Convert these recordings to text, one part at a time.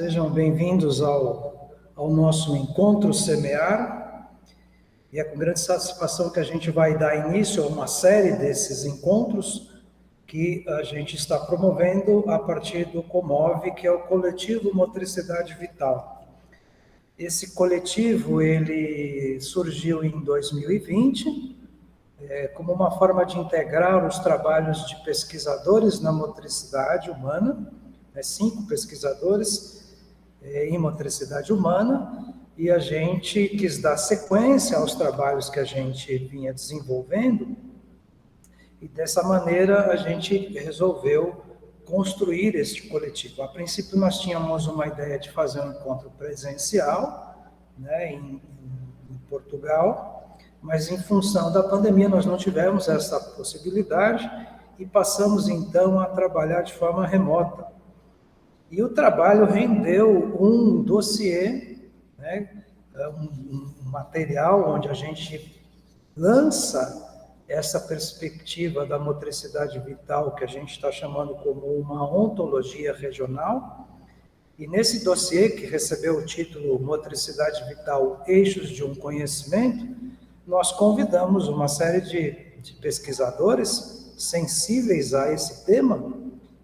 Sejam bem-vindos ao nosso Encontro Semear. E é com grande satisfação que a gente vai dar início a uma série desses encontros que a gente está promovendo a partir do COMOV, que é o Coletivo Motricidade Vital. Esse coletivo, ele surgiu em 2020, como uma forma de integrar os trabalhos de pesquisadores na motricidade humana, 5 pesquisadores em motricidade humana, e a gente quis dar sequência aos trabalhos que a gente vinha desenvolvendo, e dessa maneira a gente resolveu construir este coletivo. A princípio nós tínhamos uma ideia de fazer um encontro presencial, né, em Portugal, mas em função da pandemia nós não tivemos essa possibilidade e passamos então a trabalhar de forma remota. E o trabalho rendeu um dossiê, né, um material onde a gente lança essa perspectiva da motricidade vital, que a gente está chamando como uma ontologia regional. E nesse dossiê, que recebeu o título Motricidade Vital, Eixos de um Conhecimento, nós convidamos uma série de pesquisadores sensíveis a esse tema.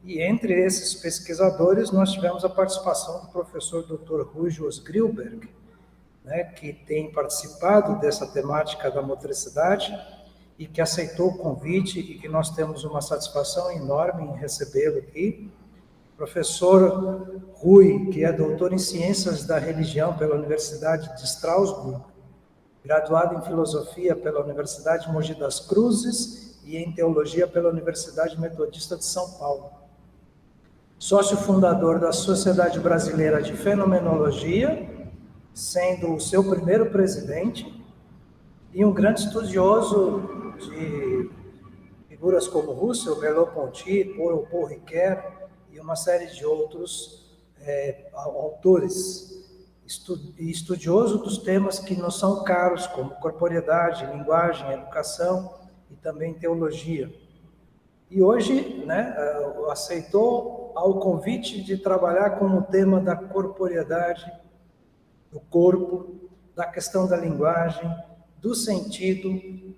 E entre esses pesquisadores, nós tivemos a participação do professor Dr. Rui Jos Grillberg, né, que tem participado dessa temática da motricidade e que aceitou o convite e que nós temos uma satisfação enorme em recebê-lo aqui. Professor Rui, que é doutor em Ciências da Religião pela Universidade de Strasbourg, graduado em Filosofia pela Universidade Mogi das Cruzes e em Teologia pela Universidade Metodista de São Paulo. Sócio fundador da Sociedade Brasileira de Fenomenologia, sendo o seu primeiro presidente, e um grande estudioso de figuras como Russell, Merleau-Ponty, Paul Ricoeur e uma série de outros autores, estudioso dos temas que nos são caros, como corporeidade, linguagem, educação e também teologia. E hoje, né, aceitou ao convite de trabalhar com o tema da corporeidade, do corpo, da questão da linguagem, do sentido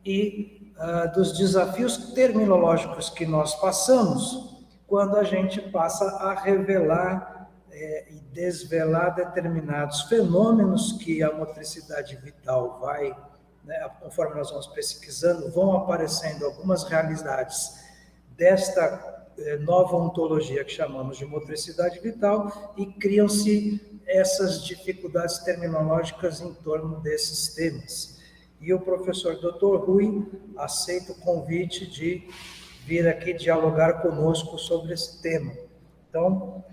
e dos desafios terminológicos que nós passamos quando a gente passa a revelar e desvelar determinados fenômenos que a motricidade vital vai, né, conforme nós vamos pesquisando, vão aparecendo algumas realidades desta nova ontologia que chamamos de motricidade vital e criam-se essas dificuldades terminológicas em torno desses temas. E o professor Dr. Rui aceita o convite de vir aqui dialogar conosco sobre esse tema. Então,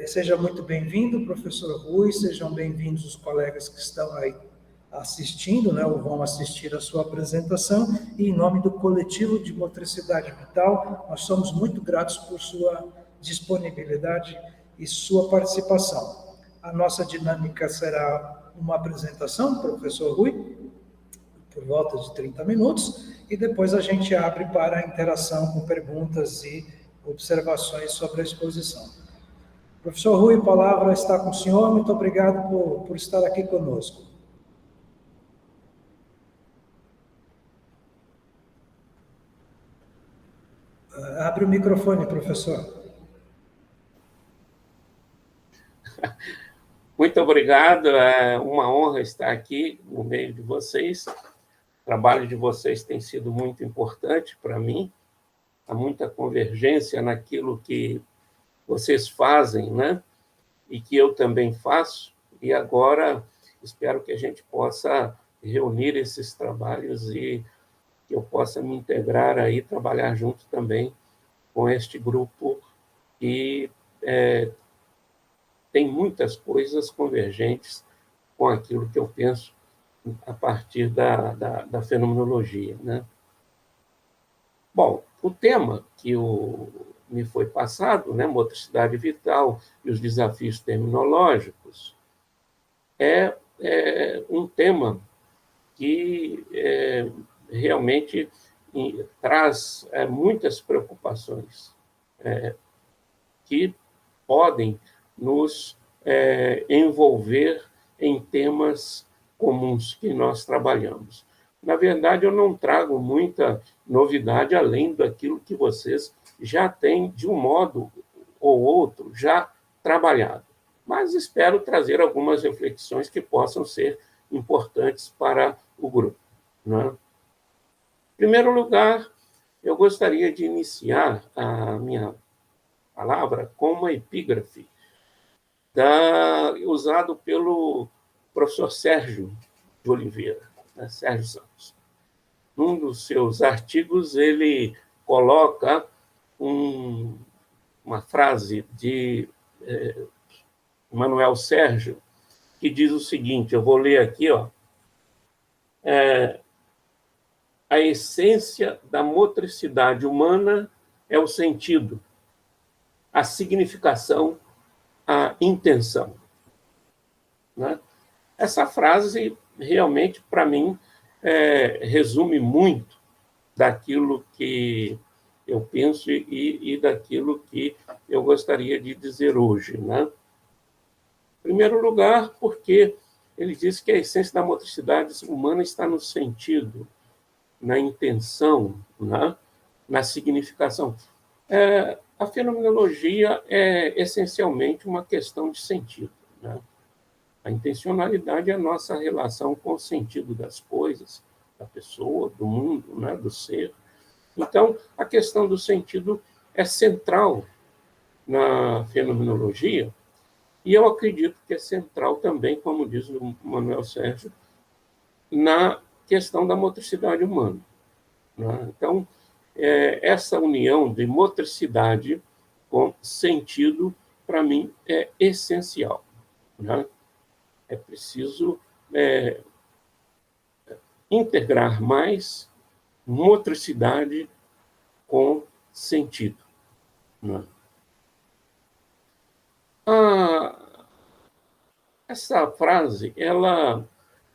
seja muito bem-vindo, professor Rui, sejam bem-vindos os colegas que estão aí assistindo, né, ou vão assistir a sua apresentação, e em nome do Coletivo de Motricidade Vital, nós somos muito gratos por sua disponibilidade e sua participação. A nossa dinâmica será uma apresentação do professor Rui, por volta de 30 minutos, e depois a gente abre para a interação com perguntas e observações sobre a exposição. Professor Rui, a palavra está com o senhor, muito obrigado por estar aqui conosco. Abre o microfone, professor. Muito obrigado, é uma honra estar aqui no meio de vocês. O trabalho de vocês tem sido muito importante para mim. Há muita convergência naquilo que vocês fazem, né? E que eu também faço. E agora espero que a gente possa reunir esses trabalhos e que eu possa me integrar aí, trabalhar junto também com este grupo que tem muitas coisas convergentes com aquilo que eu penso a partir da fenomenologia, né? Bom, o tema que me foi passado, né, motricidade vital e os desafios terminológicos, é um tema que realmente traz muitas preocupações que podem nos envolver em temas comuns que nós trabalhamos. Na verdade, eu não trago muita novidade além daquilo que vocês já têm, de um modo ou outro, já trabalhado. Mas espero trazer algumas reflexões que possam ser importantes para o grupo, né? Em primeiro lugar, eu gostaria de iniciar a minha palavra com uma epígrafe usado pelo professor Sérgio de Oliveira, né, Sérgio Santos. Num dos seus artigos, ele coloca uma frase de Manuel Sérgio, que diz o seguinte, eu vou ler aqui, ó, a essência da motricidade humana é o sentido, a significação, a intenção, né? Essa frase, realmente, para mim, resume muito daquilo que eu penso e daquilo que eu gostaria de dizer hoje, né? Em primeiro lugar, porque ele diz que a essência da motricidade humana está no sentido, na intenção, né? Na significação. A fenomenologia é essencialmente uma questão de sentido, né? A intencionalidade é a nossa relação com o sentido das coisas, da pessoa, do mundo, né? Do ser. Então, a questão do sentido é central na fenomenologia, e eu acredito que é central também, como diz o Manuel Sérgio, na questão da motricidade humana, né? Então, essa união de motricidade com sentido, para mim, é essencial, né? É preciso integrar mais motricidade com sentido, né? Essa frase, ela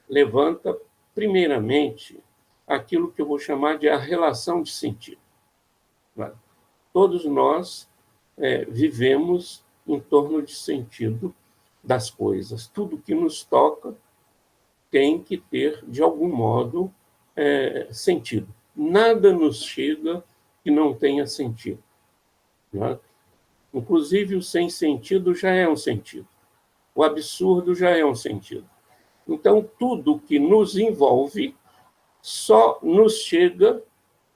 levanta, primeiramente, aquilo que eu vou chamar de a relação de sentido, né? Todos nós vivemos em torno de sentido das coisas. Tudo que nos toca tem que ter, de algum modo, sentido. Nada nos chega que não tenha sentido, né? Inclusive, o sem sentido já é um sentido. O absurdo já é um sentido. Então, tudo que nos envolve só nos chega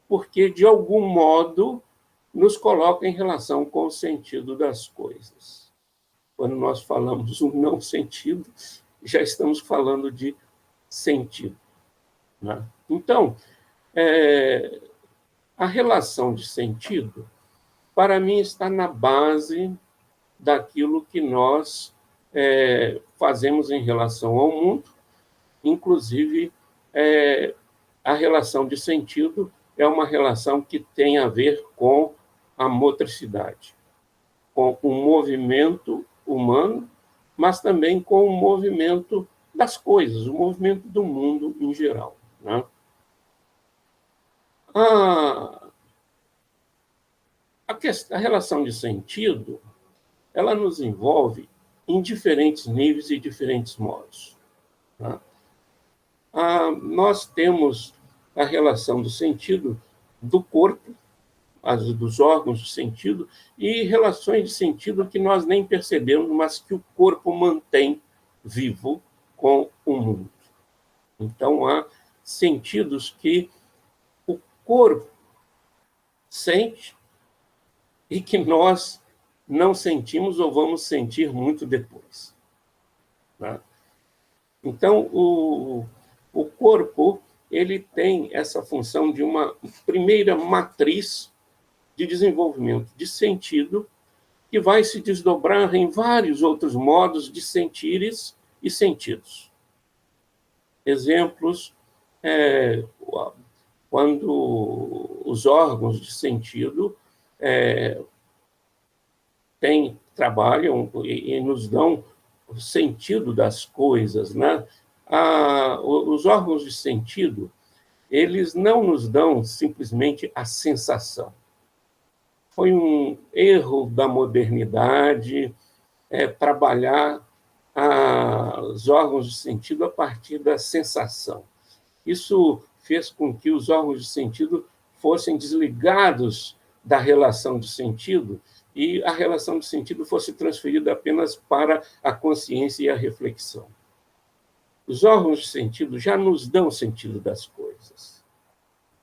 porque, de algum modo, nos coloca em relação com o sentido das coisas. Quando nós falamos o não sentido, já estamos falando de sentido, né? Então, a relação de sentido, para mim, está na base daquilo que nós fazemos em relação ao mundo, inclusive a relação de sentido é uma relação que tem a ver com a motricidade, com o movimento humano, mas também com o movimento das coisas, o movimento do mundo em geral, né? A relação de sentido, ela nos envolve em diferentes níveis e diferentes modos, né? Nós temos a relação do sentido do corpo, dos órgãos de sentido, e relações de sentido que nós nem percebemos, mas que o corpo mantém vivo com o mundo. Então, há sentidos que o corpo sente e que nós não sentimos ou vamos sentir muito depois, né? Então, o corpo, ele tem essa função de uma primeira matriz de desenvolvimento de sentido que vai se desdobrar em vários outros modos de sentires e sentidos. Exemplos, quando os órgãos de sentido trabalham e nos dão o sentido das coisas, né? Os órgãos de sentido, eles não nos dão simplesmente a sensação. Foi um erro da modernidade trabalhar os órgãos de sentido a partir da sensação. Isso fez com que os órgãos de sentido fossem desligados da relação de sentido e a relação de sentido fosse transferida apenas para a consciência e a reflexão. Os órgãos de sentido já nos dão sentido das coisas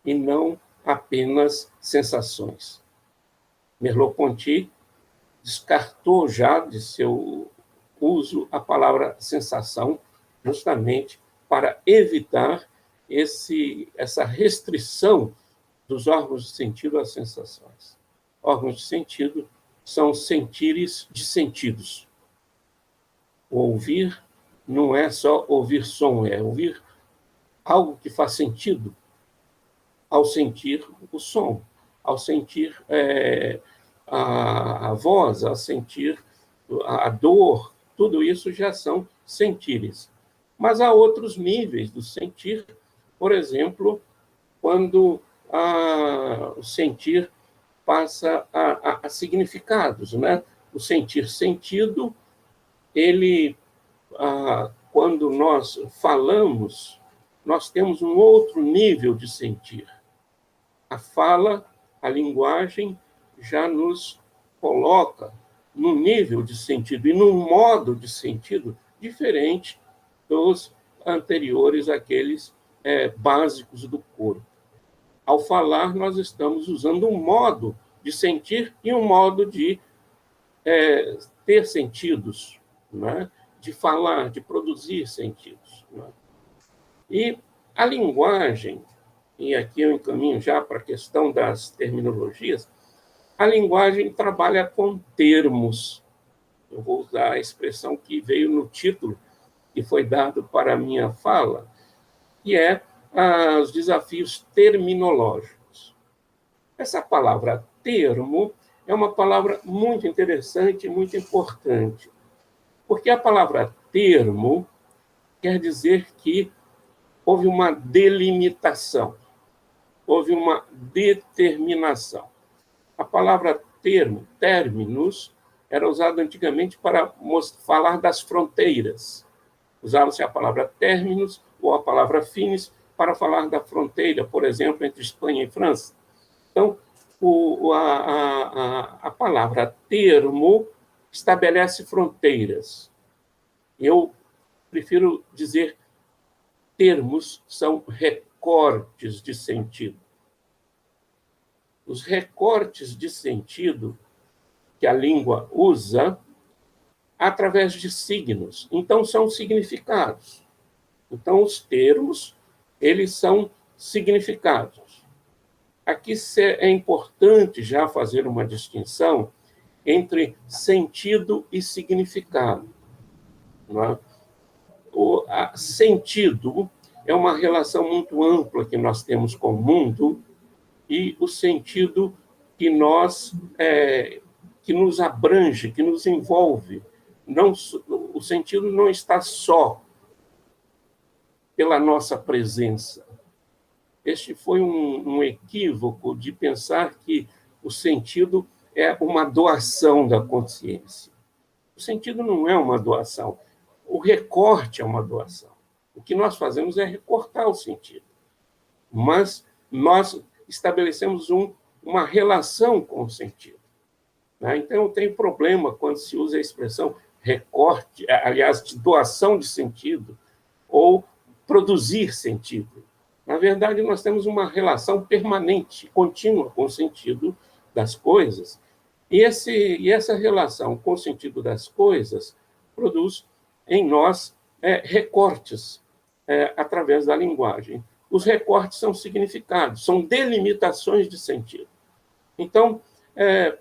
e não apenas sensações. Merleau-Ponty descartou já de seu uso a palavra sensação, justamente para evitar essa restrição dos órgãos de sentido às sensações. Órgãos de sentido são sentires de sentidos. O ouvir não é só ouvir som, é ouvir algo que faz sentido ao sentir o som, ao sentir a voz, ao sentir a dor, tudo isso já são sentires. Mas há outros níveis do sentir, por exemplo, quando o sentir passa a significados, né? O sentir sentido, ele, quando nós falamos, nós temos um outro nível de sentir. A fala, a linguagem, já nos coloca num nível de sentido e num modo de sentido diferente dos anteriores, aqueles básicos do corpo. Ao falar, nós estamos usando um modo de sentir e um modo de ter sentidos, né? De falar, de produzir sentidos. Né? E a linguagem, e aqui eu encaminho já para a questão das terminologias, a linguagem trabalha com termos. Eu vou usar a expressão que veio no título, que foi dado para a minha fala, que é os desafios terminológicos. Essa palavra termo é uma palavra muito interessante, muito importante, porque a palavra termo quer dizer que houve uma delimitação, houve uma determinação. A palavra termo, terminus, era usada antigamente para falar das fronteiras. Usava-se a palavra terminus ou a palavra finis para falar da fronteira, por exemplo, entre Espanha e França. Então, a palavra termo estabelece fronteiras. Eu prefiro dizer termos são recortes de sentido. Os recortes de sentido que a língua usa através de signos. Então, são significados. Então, os termos, eles são significados. Aqui é importante já fazer uma distinção entre sentido e significado. Não é? O sentido é uma relação muito ampla que nós temos com o mundo e o sentido que que nos abrange, que nos envolve. Não, o sentido não está só pela nossa presença. Este foi um equívoco de pensar que o sentido é uma doação da consciência. O sentido não é uma doação. O recorte é uma doação. O que nós fazemos é recortar o sentido. Mas nós estabelecemos uma relação com o sentido. Né? Então, eu tenho problema quando se usa a expressão recorte, aliás, de doação de sentido, ou produzir sentido. Na verdade, nós temos uma relação permanente, contínua com o sentido das coisas, e essa relação com o sentido das coisas produz em nós recortes através da linguagem. Os recortes são significados, são delimitações de sentido. Então,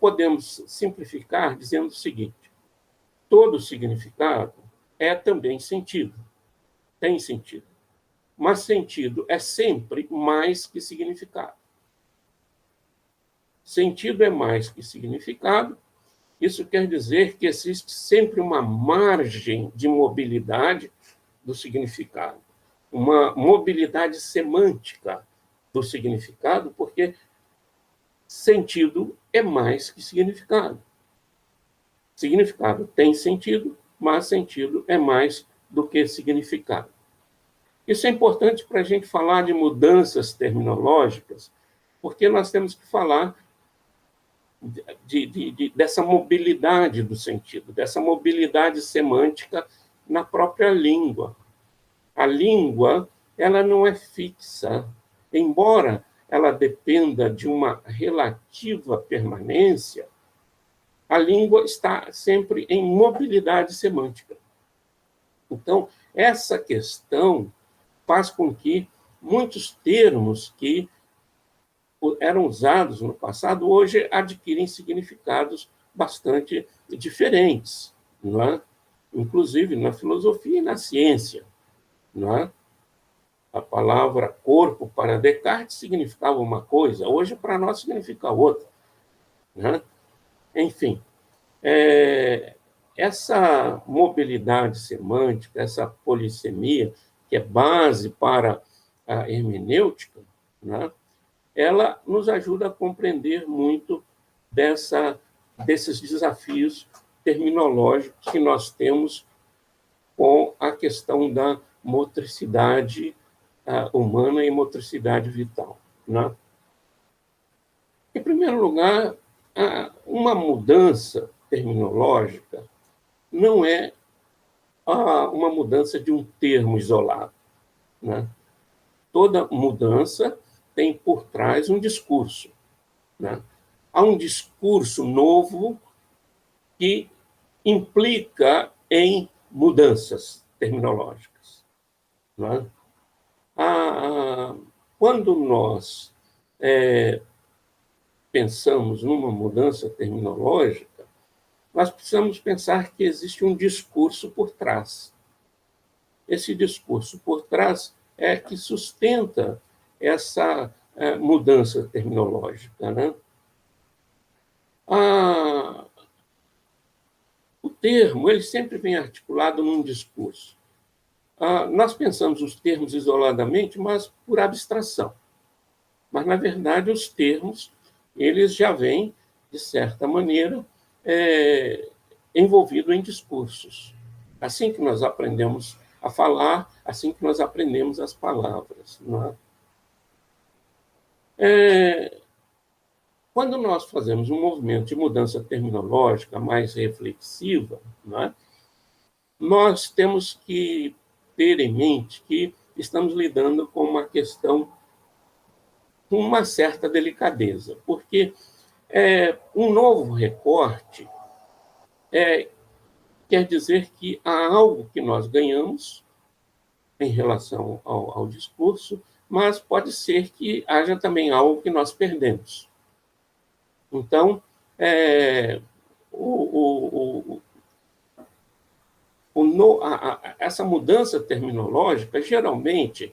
podemos simplificar dizendo o seguinte: todo significado é também sentido, tem sentido. Mas sentido é sempre mais que significado. Sentido é mais que significado. Isso quer dizer que existe sempre uma margem de mobilidade do significado, uma mobilidade semântica do significado, porque sentido é mais que significado. Significado tem sentido, mas sentido é mais do que significado. Isso é importante para a gente falar de mudanças terminológicas, porque nós temos que falar dessa mobilidade do sentido, dessa mobilidade semântica na própria língua. A língua, ela não é fixa, embora ela dependa de uma relativa permanência, a língua está sempre em mobilidade semântica. Então, essa questão faz com que muitos termos que eram usados no passado, hoje adquirem significados bastante diferentes, não é? Inclusive na filosofia e na ciência. Não é? A palavra corpo para Descartes significava uma coisa, hoje para nós significa outra. Não é? Enfim, essa mobilidade semântica, essa polissemia, que é base para a hermenêutica, né, ela nos ajuda a compreender muito desses desafios terminológicos que nós temos com a questão da motricidade humana e motricidade vital. Né? Em primeiro lugar, uma mudança terminológica não é uma mudança de um termo isolado. Né? Toda mudança tem por trás um discurso. Né? Há um discurso novo que implica em mudanças terminológicas. Né? Quando nós pensamos numa mudança terminológica, nós precisamos pensar que existe um discurso por trás. Esse discurso por trás é que sustenta essa mudança terminológica. Né? O termo ele sempre vem articulado num discurso. Nós pensamos os termos isoladamente, mas por abstração. Mas, na verdade, os termos eles já vêm, de certa maneira, envolvidos em discursos. Assim que nós aprendemos a falar, assim que nós aprendemos as palavras. Não é? Quando nós fazemos um movimento de mudança terminológica mais reflexiva, não é? Nós temos que ter em mente que estamos lidando com uma questão com uma certa delicadeza, porque um novo recorte quer dizer que há algo que nós ganhamos em relação ao discurso, mas pode ser que haja também algo que nós perdemos. Então, essa mudança terminológica, geralmente,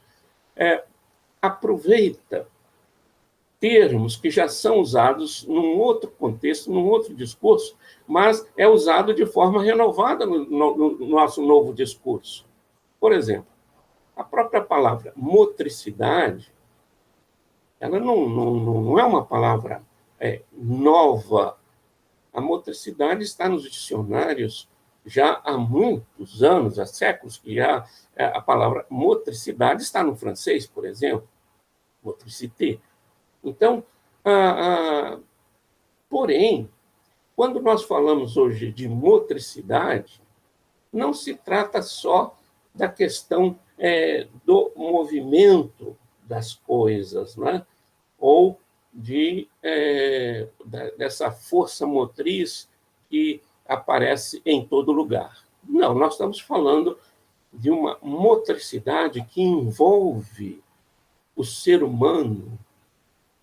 aproveita termos que já são usados num outro contexto, num outro discurso, mas é usado de forma renovada no nosso novo discurso. Por exemplo, a própria palavra motricidade, ela não é uma palavra nova. A motricidade está nos dicionários já há muitos anos, há séculos, que já a palavra motricidade está no francês, por exemplo, motricité. Então, porém, quando nós falamos hoje de motricidade, não se trata só da questão do movimento das coisas, né? Ou dessa força motriz que aparece em todo lugar. Não, nós estamos falando de uma motricidade que envolve o ser humano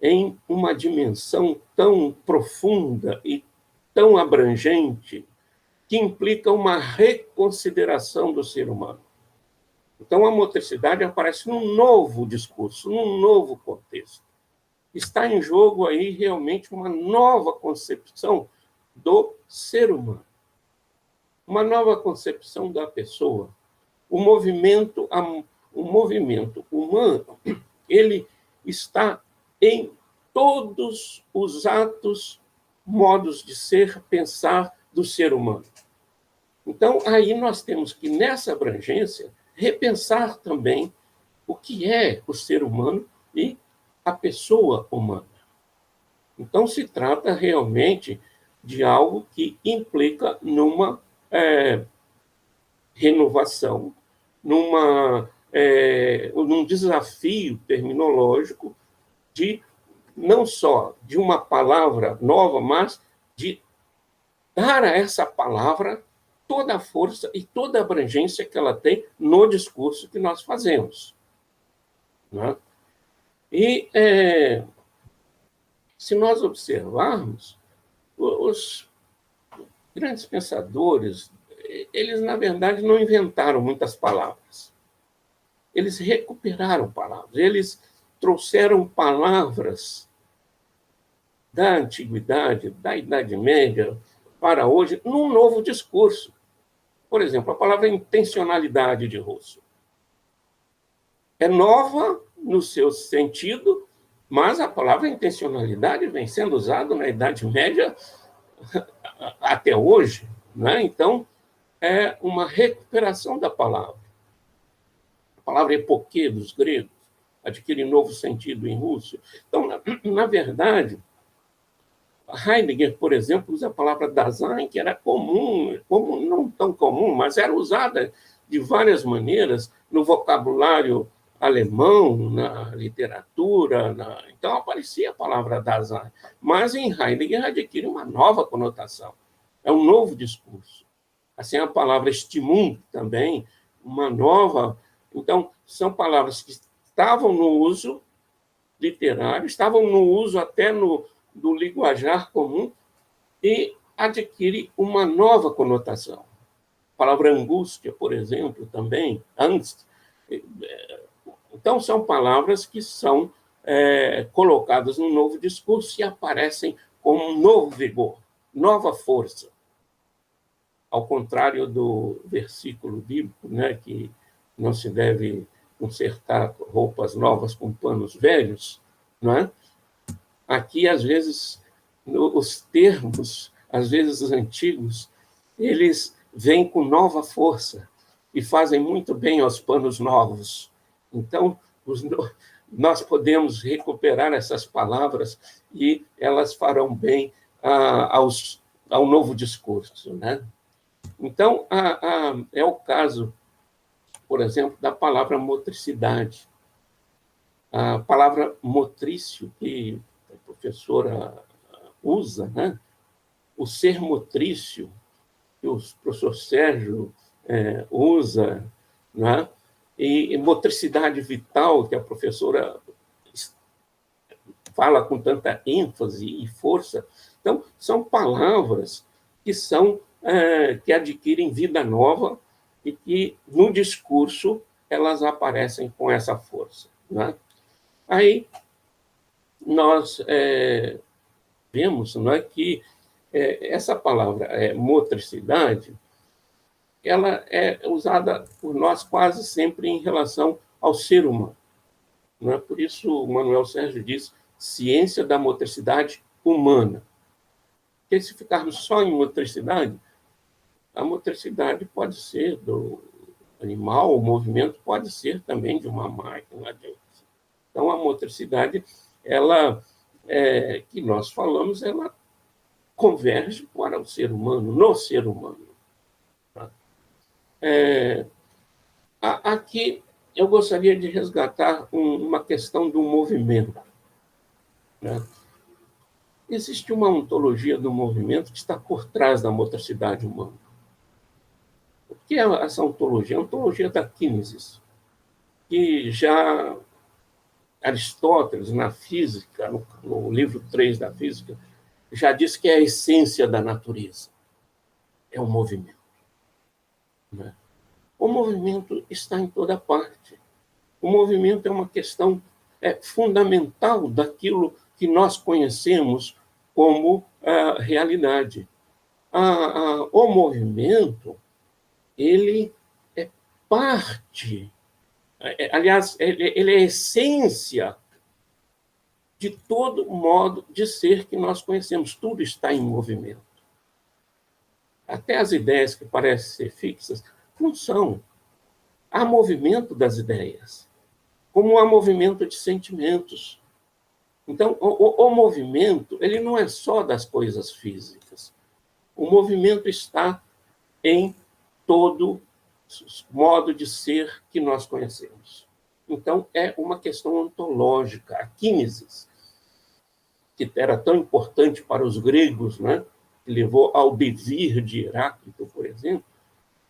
em uma dimensão tão profunda e tão abrangente que implica uma reconsideração do ser humano. Então, a motricidade aparece num novo discurso, num novo contexto. Está em jogo aí realmente uma nova concepção do ser humano, uma nova concepção da pessoa. O movimento humano, ele está em todos os atos, modos de ser, pensar do ser humano. Então, aí nós temos que, nessa abrangência, repensar também o que é o ser humano e a pessoa humana. Então, se trata realmente de algo que implica numa renovação, num desafio terminológico de não só de uma palavra nova, mas de dar a essa palavra toda a força e toda a abrangência que ela tem no discurso que nós fazemos. Né? E se nós observarmos, os grandes pensadores, eles, na verdade, não inventaram muitas palavras. Eles recuperaram palavras, eles trouxeram palavras da antiguidade, da Idade Média, para hoje, num novo discurso. Por exemplo, a palavra intencionalidade de Rousseau. É nova no seu sentido, mas a palavra intencionalidade vem sendo usada na Idade Média até hoje. Né? Então, é uma recuperação da palavra. A palavra epoquê dos gregos adquire novo sentido em russo. Então, na verdade, Heidegger, por exemplo, usa a palavra Dasein, que era comum, não tão comum, mas era usada de várias maneiras no vocabulário alemão, na literatura. Então, aparecia a palavra Dasein. Mas em Heidegger adquire uma nova conotação. É um novo discurso. Assim, a palavra Stimmung também, uma nova... Então, são palavras que estavam no uso literário, estavam no uso até do linguajar comum e adquire uma nova conotação. A palavra angústia, por exemplo, também, Angst. Então, são palavras que são colocadas num novo discurso e aparecem com um novo vigor, nova força. Ao contrário do versículo bíblico, né, que não se deve consertar roupas novas com panos velhos, não é? Aqui, às vezes, os termos, às vezes os antigos, eles vêm com nova força e fazem muito bem aos panos novos. Então, nós podemos recuperar essas palavras e elas farão bem ao novo discurso. Né? Então, é o caso, por exemplo, da palavra motricidade. A palavra motrício, que a professora usa, né? O ser motrício, que o professor Sérgio usa, né? E motricidade vital, que a professora fala com tanta ênfase e força. Então, são palavras que adquirem vida nova e que, no discurso, elas aparecem com essa força. Né? Aí, nós vemos, não é, que essa palavra motricidade, ela é usada por nós quase sempre em relação ao ser humano. Não é? Por isso, o Manuel Sérgio diz ciência da motricidade humana. Porque se ficarmos só em motricidade, a motricidade pode ser do animal, o movimento pode ser também de uma máquina. Então, a motricidade, ela, que nós falamos, ela converge para o ser humano, no ser humano. Aqui, eu gostaria de resgatar uma questão do movimento. Né? Existe uma ontologia do movimento que está por trás da motricidade humana. O que é essa ontologia? A ontologia da Kínesis, que já Aristóteles, na física, no livro 3 da física, já diz que é a essência da natureza. É o movimento. Né? O movimento está em toda parte. O movimento é uma questão fundamental daquilo que nós conhecemos como realidade. O movimento, ele é parte, aliás, ele é a essência de todo modo de ser que nós conhecemos. Tudo está em movimento. Até as ideias que parecem ser fixas não são. Há movimento das ideias, como há movimento de sentimentos. Então, o movimento, ele não é só das coisas físicas. O movimento está em todo modo de ser que nós conhecemos. Então, é uma questão ontológica. A quínesis, que era tão importante para os gregos, né, que levou ao devir de Heráclito, por exemplo,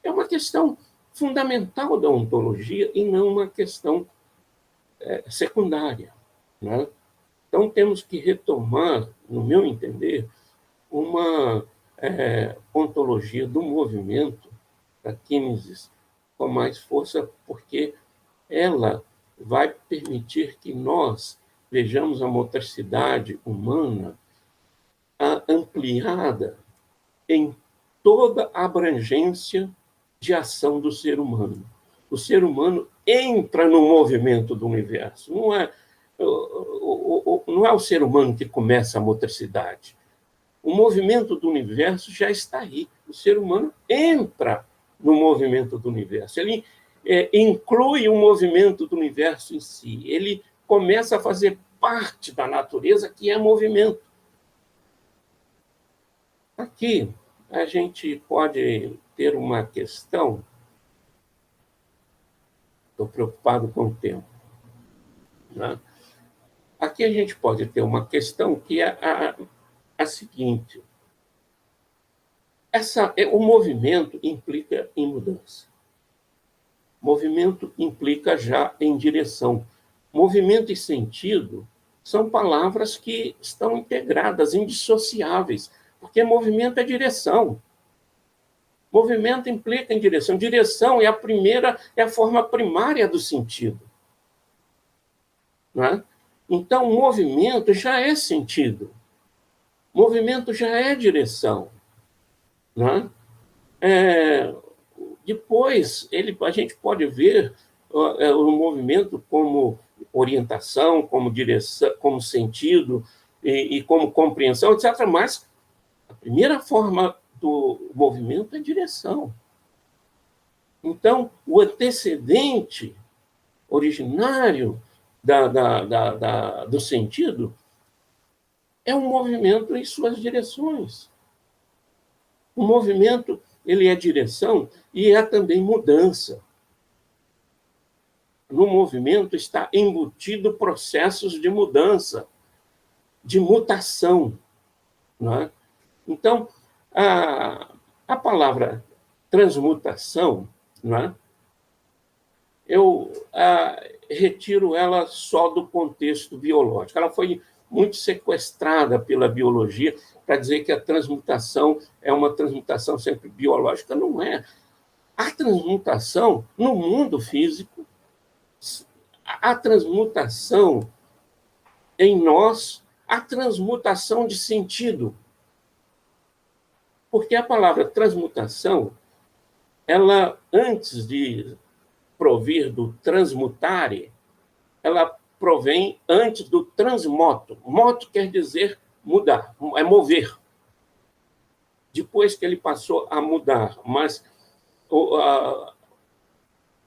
é uma questão fundamental da ontologia e não uma questão secundária. Né? Então, temos que retomar, no meu entender, uma ontologia do movimento, da quínesis, com mais força, porque ela vai permitir que nós vejamos a motricidade humana ampliada em toda a abrangência de ação do ser humano. O ser humano entra no movimento do universo. Não é o ser humano que começa a motricidade. O movimento do universo já está aí. O ser humano entra no movimento do universo. Ele inclui o movimento do universo em si. Ele começa a fazer parte da natureza, que é movimento. Aqui, a gente pode ter uma questão. Estou preocupado com o tempo. Né? Aqui a gente pode ter uma questão que é a seguinte. O movimento implica em mudança. Movimento implica já em direção. Movimento e sentido são palavras que estão integradas, indissociáveis, porque movimento é direção. Movimento implica em direção. Direção é a forma primária do sentido. Não é? Então, movimento já é sentido. Movimento já é direção. Não é? Depois, a gente pode ver o movimento como orientação, como direção, como sentido e como compreensão, etc. Mas a primeira forma do movimento é direção. Então, o antecedente originário do sentido é um movimento em suas direções. O movimento, ele é direção e é também mudança. No movimento está embutido processos de mudança, de mutação. Não é? Então, a palavra transmutação, não é? Eu retiro ela só do contexto biológico. Ela foi muito sequestrada pela biologia para dizer que a transmutação é uma transmutação sempre biológica. Não é. A transmutação, no mundo físico, a transmutação em nós, a transmutação de sentido. Porque a palavra transmutação, ela, antes de provir do transmutare, ela provém antes do transmoto. Moto quer dizer mudar, é mover. Depois que ele passou a mudar, mas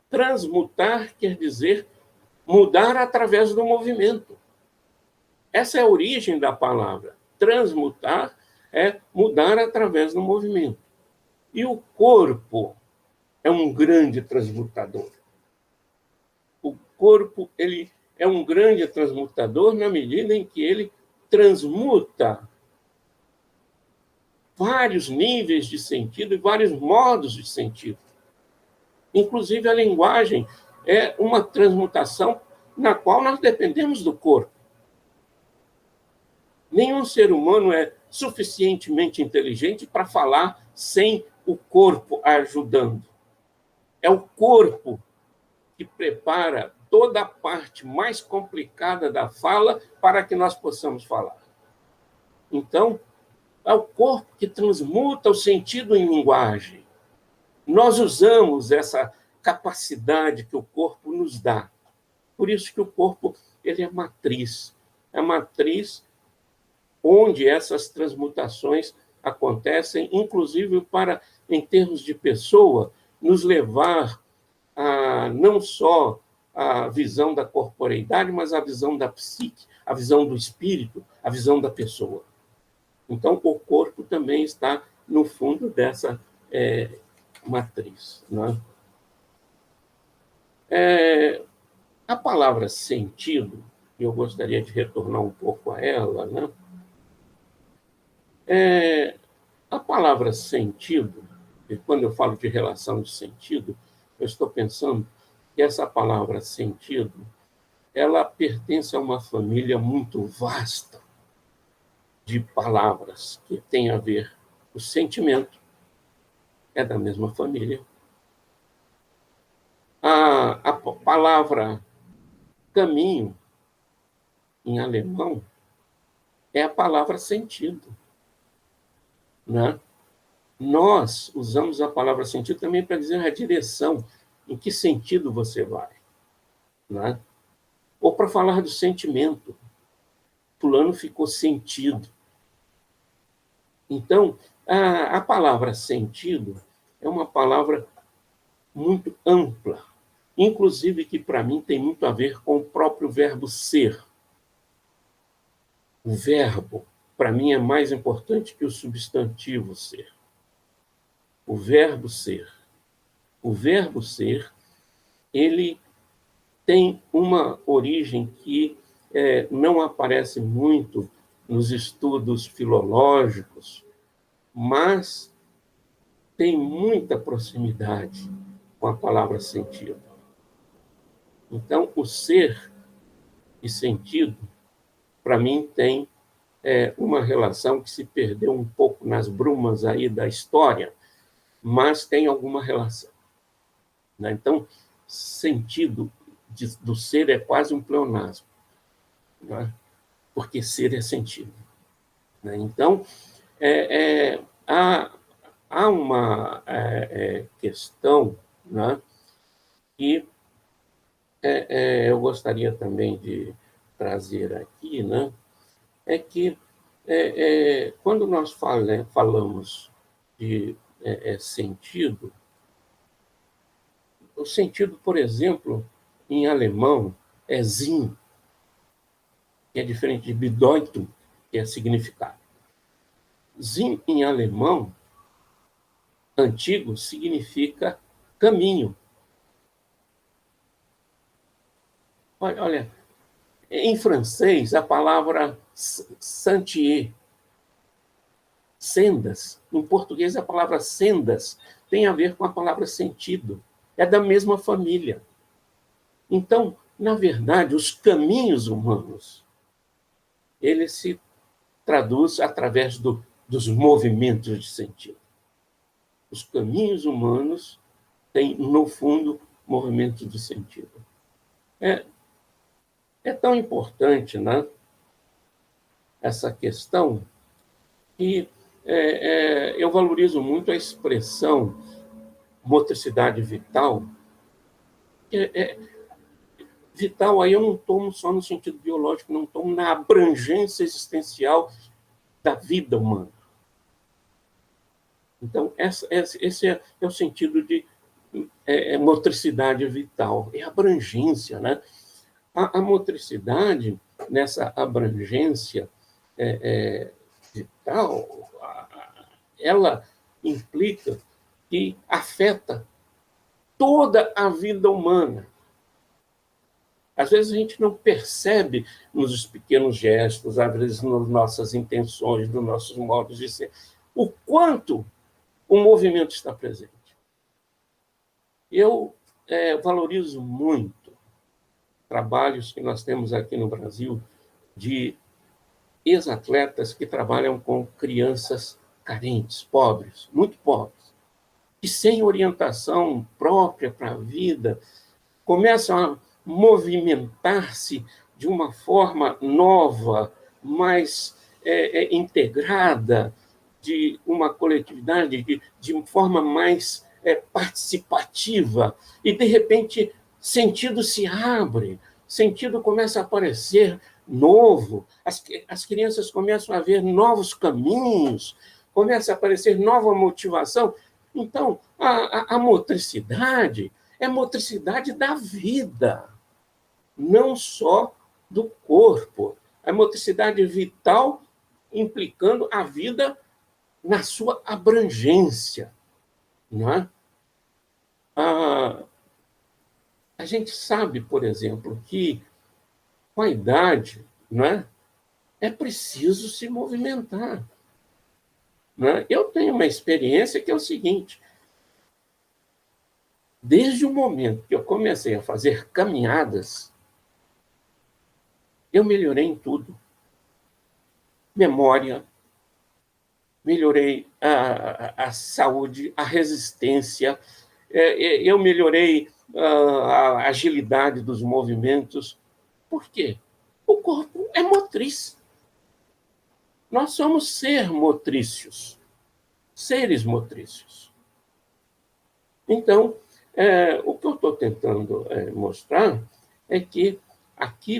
transmutar quer dizer mudar através do movimento. Essa é a origem da palavra. Transmutar é mudar através do movimento. E o corpo é um grande transmutador. O corpo, ele é um grande transmutador na medida em que ele transmuta vários níveis de sentido e vários modos de sentido. Inclusive, a linguagem é uma transmutação na qual nós dependemos do corpo. Nenhum ser humano é suficientemente inteligente para falar sem o corpo ajudando. É o corpo que prepara toda a parte mais complicada da fala para que nós possamos falar. Então, é o corpo que transmuta o sentido em linguagem. Nós usamos essa capacidade que o corpo nos dá. Por isso que o corpo ele é matriz. É matriz onde essas transmutações acontecem, inclusive para, em termos de pessoa, nos levar a não só a visão da corporeidade, mas a visão da psique, a visão do espírito, a visão da pessoa. Então, o corpo também está no fundo dessa matriz. Né? A palavra sentido, eu gostaria de retornar um pouco a ela, né? A palavra sentido, e quando eu falo de relação de sentido, eu estou pensando que essa palavra sentido, ela pertence a uma família muito vasta de palavras que tem a ver o sentimento, é da mesma família. A palavra caminho, em alemão, é a palavra sentido. Né? Nós usamos a palavra sentido também para dizer a direção, em que sentido você vai. Né? Ou para falar do sentimento. Fulano ficou sentido. Então, a palavra sentido é uma palavra muito ampla, inclusive que, para mim, tem muito a ver com o próprio verbo ser. O verbo, para mim, é mais importante que o substantivo ser. O verbo ser. O verbo ser, ele tem uma origem que não aparece muito nos estudos filológicos, mas tem muita proximidade com a palavra sentido. Então, o ser e sentido, para mim, tem uma relação que se perdeu um pouco nas brumas aí da história, mas tem alguma relação. Né? Então, sentido do ser é quase um pleonasmo, né? Porque ser é sentido. Né? Então, há uma questão, né, que eu gostaria também de trazer aqui, né, é que quando nós falamos de sentido, o sentido, por exemplo, em alemão, é Sinn, que é diferente de Bedeutung, que é significado. Sinn, em alemão antigo, significa caminho. Olha, em francês, a palavra sentier, sendas, em português, a palavra sendas tem a ver com a palavra sentido. É da mesma família. Então, na verdade, os caminhos humanos, eles se traduzem através dos movimentos de sentido. Os caminhos humanos têm, no fundo, movimentos de sentido. É tão importante, né, essa questão que eu valorizo muito a expressão motricidade vital. Vital, aí eu não tomo só no sentido biológico, não tomo na abrangência existencial da vida humana. Então, esse é o sentido de motricidade vital, é abrangência, né? A motricidade, nessa abrangência vital, ela implica que afeta toda a vida humana. Às vezes a gente não percebe nos pequenos gestos, às vezes nas nossas intenções, nos nossos modos de ser, o quanto o movimento está presente. Eu valorizo muito trabalhos que nós temos aqui no Brasil de ex-atletas que trabalham com crianças carentes, pobres, muito pobres, que sem orientação própria para a vida começam a movimentar-se de uma forma nova, mais integrada, de uma coletividade, de forma mais participativa, e, de repente, sentido se abre, sentido começa a aparecer novo, as crianças começam a ver novos caminhos, começa a aparecer nova motivação. Então, a motricidade é motricidade da vida, não só do corpo. A motricidade vital implicando a vida na sua abrangência. Não é? A gente sabe, por exemplo, que com a idade, não é? É preciso se movimentar. Não é? Eu tenho uma experiência que é o seguinte: desde o momento que eu comecei a fazer caminhadas, eu melhorei em tudo. Memória, melhorei a saúde, a resistência, eu melhorei a agilidade dos movimentos. Por quê? O corpo é motriz. Nós somos seres motrícios. Então, o que eu estou tentando mostrar é que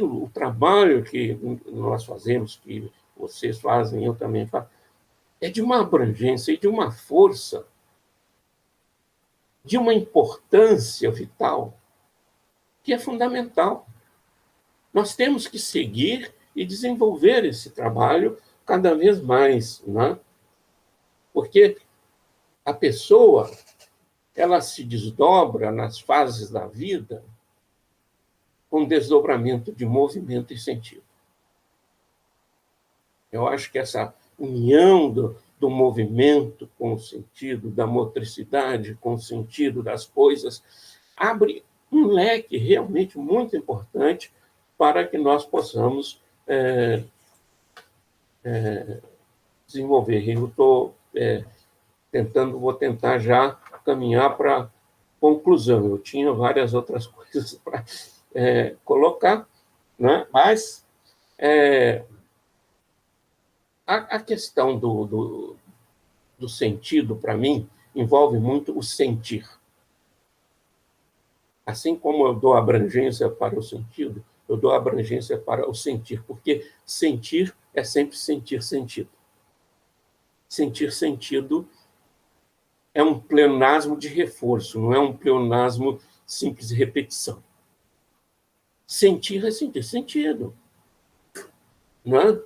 o trabalho que nós fazemos, que vocês fazem, eu também faço, é de uma abrangência e de uma força, de uma importância vital, que é fundamental. Nós temos que seguir e desenvolver esse trabalho cada vez mais, né? Porque a pessoa, ela se desdobra nas fases da vida com desdobramento de movimento e sentido. Eu acho que essa união do movimento com o sentido, da motricidade com o sentido das coisas, abre um leque realmente muito importante para que nós possamos desenvolver. Eu estou vou tentar já caminhar para a conclusão. Eu tinha várias outras coisas para colocar, né? Mas a questão do sentido, para mim, envolve muito o sentir. Assim como eu dou abrangência para o sentido, eu dou abrangência para o sentir, porque sentir é sempre sentir sentido. Sentir sentido é um pleonasmo de reforço, não é um pleonasmo simples de repetição. Sentir é sentir sentido. Não é?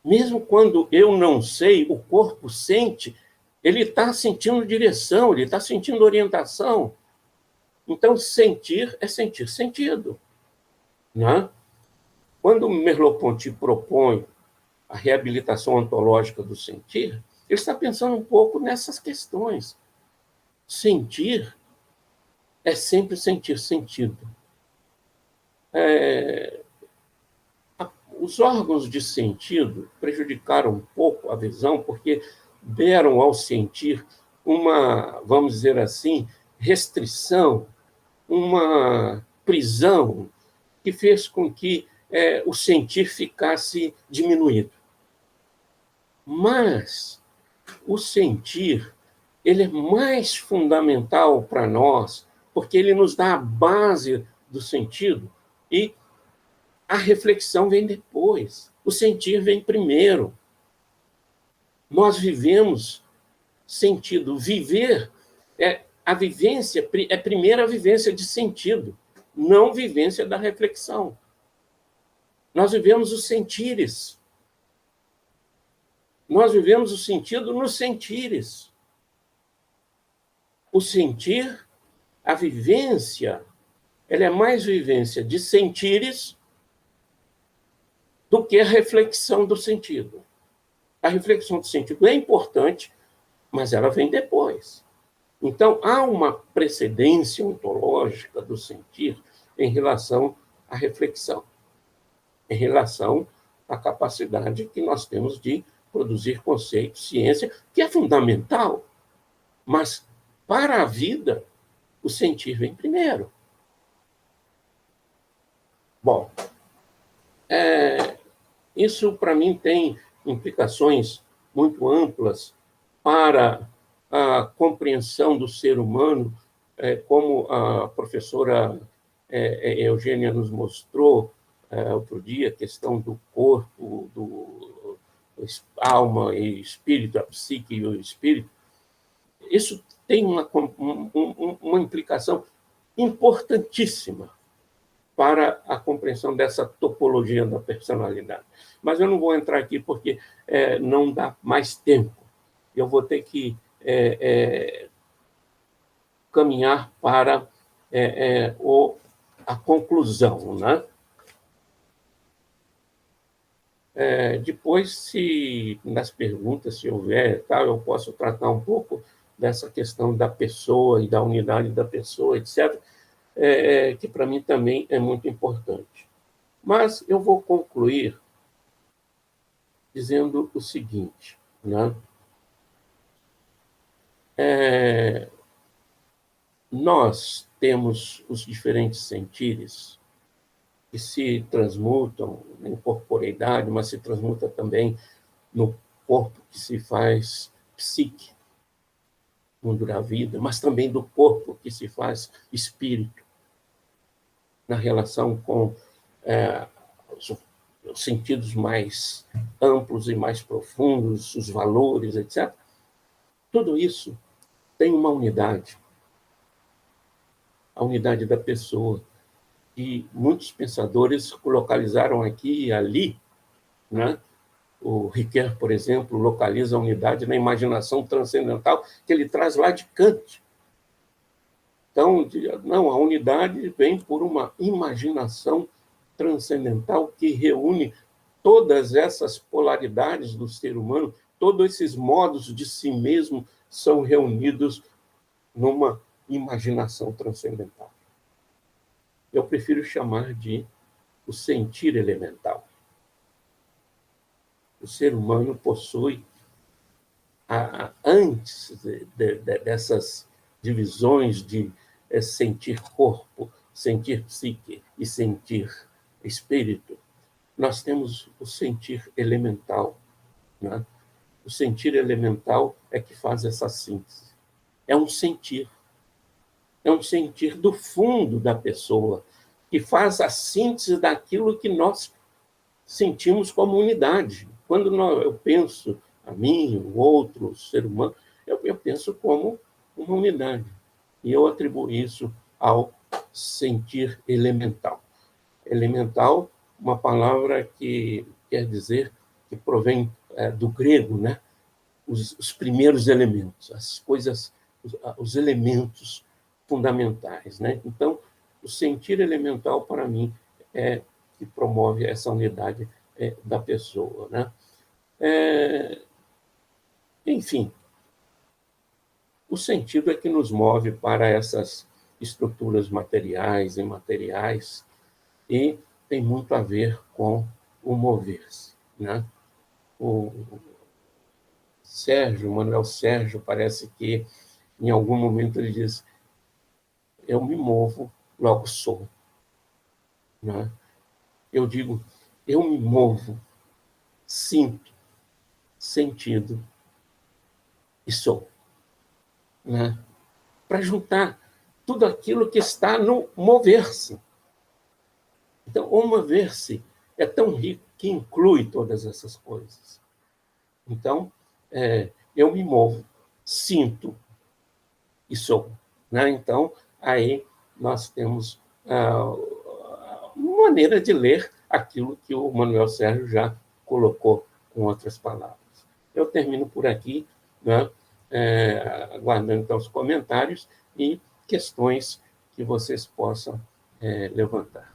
Mesmo quando eu não sei, o corpo sente, ele está sentindo direção, ele está sentindo orientação. Então, sentir é sentir sentido. Não é? Quando Merleau-Ponty propõe a reabilitação ontológica do sentir, ele está pensando um pouco nessas questões. Sentir é sempre sentir sentido. Os órgãos de sentido prejudicaram um pouco a visão, porque deram ao sentir uma, vamos dizer assim, restrição, uma prisão, que fez com que o sentir ficasse diminuído. Mas o sentir, ele é mais fundamental para nós, porque ele nos dá a base do sentido e a reflexão vem depois. O sentir vem primeiro. Nós vivemos sentido. Viver a vivência é primeiro a vivência de sentido, não vivência da reflexão. Nós vivemos os sentires. Nós vivemos o sentido nos sentires. O sentir, a vivência, ela é mais vivência de sentires do que a reflexão do sentido. A reflexão do sentido é importante, mas ela vem depois. Então, há uma precedência ontológica do sentir em relação à reflexão, em relação à capacidade que nós temos de produzir conceitos, ciência, que é fundamental, mas para a vida, o sentir vem primeiro. Bom, isso, para mim, tem implicações muito amplas para a compreensão do ser humano, como a professora Eugênia nos mostrou outro dia, a questão do corpo, alma e espírito, a psique e o espírito, isso tem uma implicação importantíssima para a compreensão dessa topologia da personalidade. Mas eu não vou entrar aqui porque não dá mais tempo. Eu vou ter que caminhar para a conclusão, né? Depois, se nas perguntas, se houver, tal, eu posso tratar um pouco dessa questão da pessoa e da unidade da pessoa, etc., que para mim também é muito importante. Mas eu vou concluir dizendo o seguinte, né? Nós temos os diferentes sentires que se transmutam em corporeidade, mas se transmuta também no corpo que se faz psique, mundo da vida, mas também do corpo que se faz espírito, na relação com os sentidos mais amplos e mais profundos, os valores, etc. Tudo isso tem uma unidade, a unidade da pessoa, que muitos pensadores localizaram aqui e ali, né? O Ricoeur, por exemplo, localiza a unidade na imaginação transcendental que ele traz lá de Kant. Então, não, a unidade vem por uma imaginação transcendental que reúne todas essas polaridades do ser humano, todos esses modos de si mesmo são reunidos numa imaginação transcendental. Eu prefiro chamar de o sentir elemental. O ser humano possui, antes dessas divisões de sentir corpo, sentir psique e sentir espírito, nós temos o sentir elemental, né? O sentir elemental é que faz essa síntese. É um sentir do fundo da pessoa, que faz a síntese daquilo que nós sentimos como unidade. Quando eu penso a mim, o outro, o ser humano, eu penso como uma unidade. E eu atribuo isso ao sentir elemental. Elemental, uma palavra que quer dizer, que provém do grego, né? Os primeiros elementos, as coisas, os elementos fundamentais, né? Então, o sentir elemental, para mim, é que promove essa unidade da pessoa, né? Enfim, o sentido é que nos move para essas estruturas materiais e imateriais e tem muito a ver com o mover-se, né? O Manuel Sérgio, parece que em algum momento ele diz: eu me movo, logo sou. Né? Eu digo, eu me movo, sinto, sentido e sou. Né? Para juntar tudo aquilo que está no mover-se. Então, o mover-se é tão rico que inclui todas essas coisas. Então, eu me movo, sinto e sou. Né? Então, aí nós temos uma maneira de ler aquilo que o Manuel Sérgio já colocou com outras palavras. Eu termino por aqui, né? Aguardando então os comentários e questões que vocês possam levantar.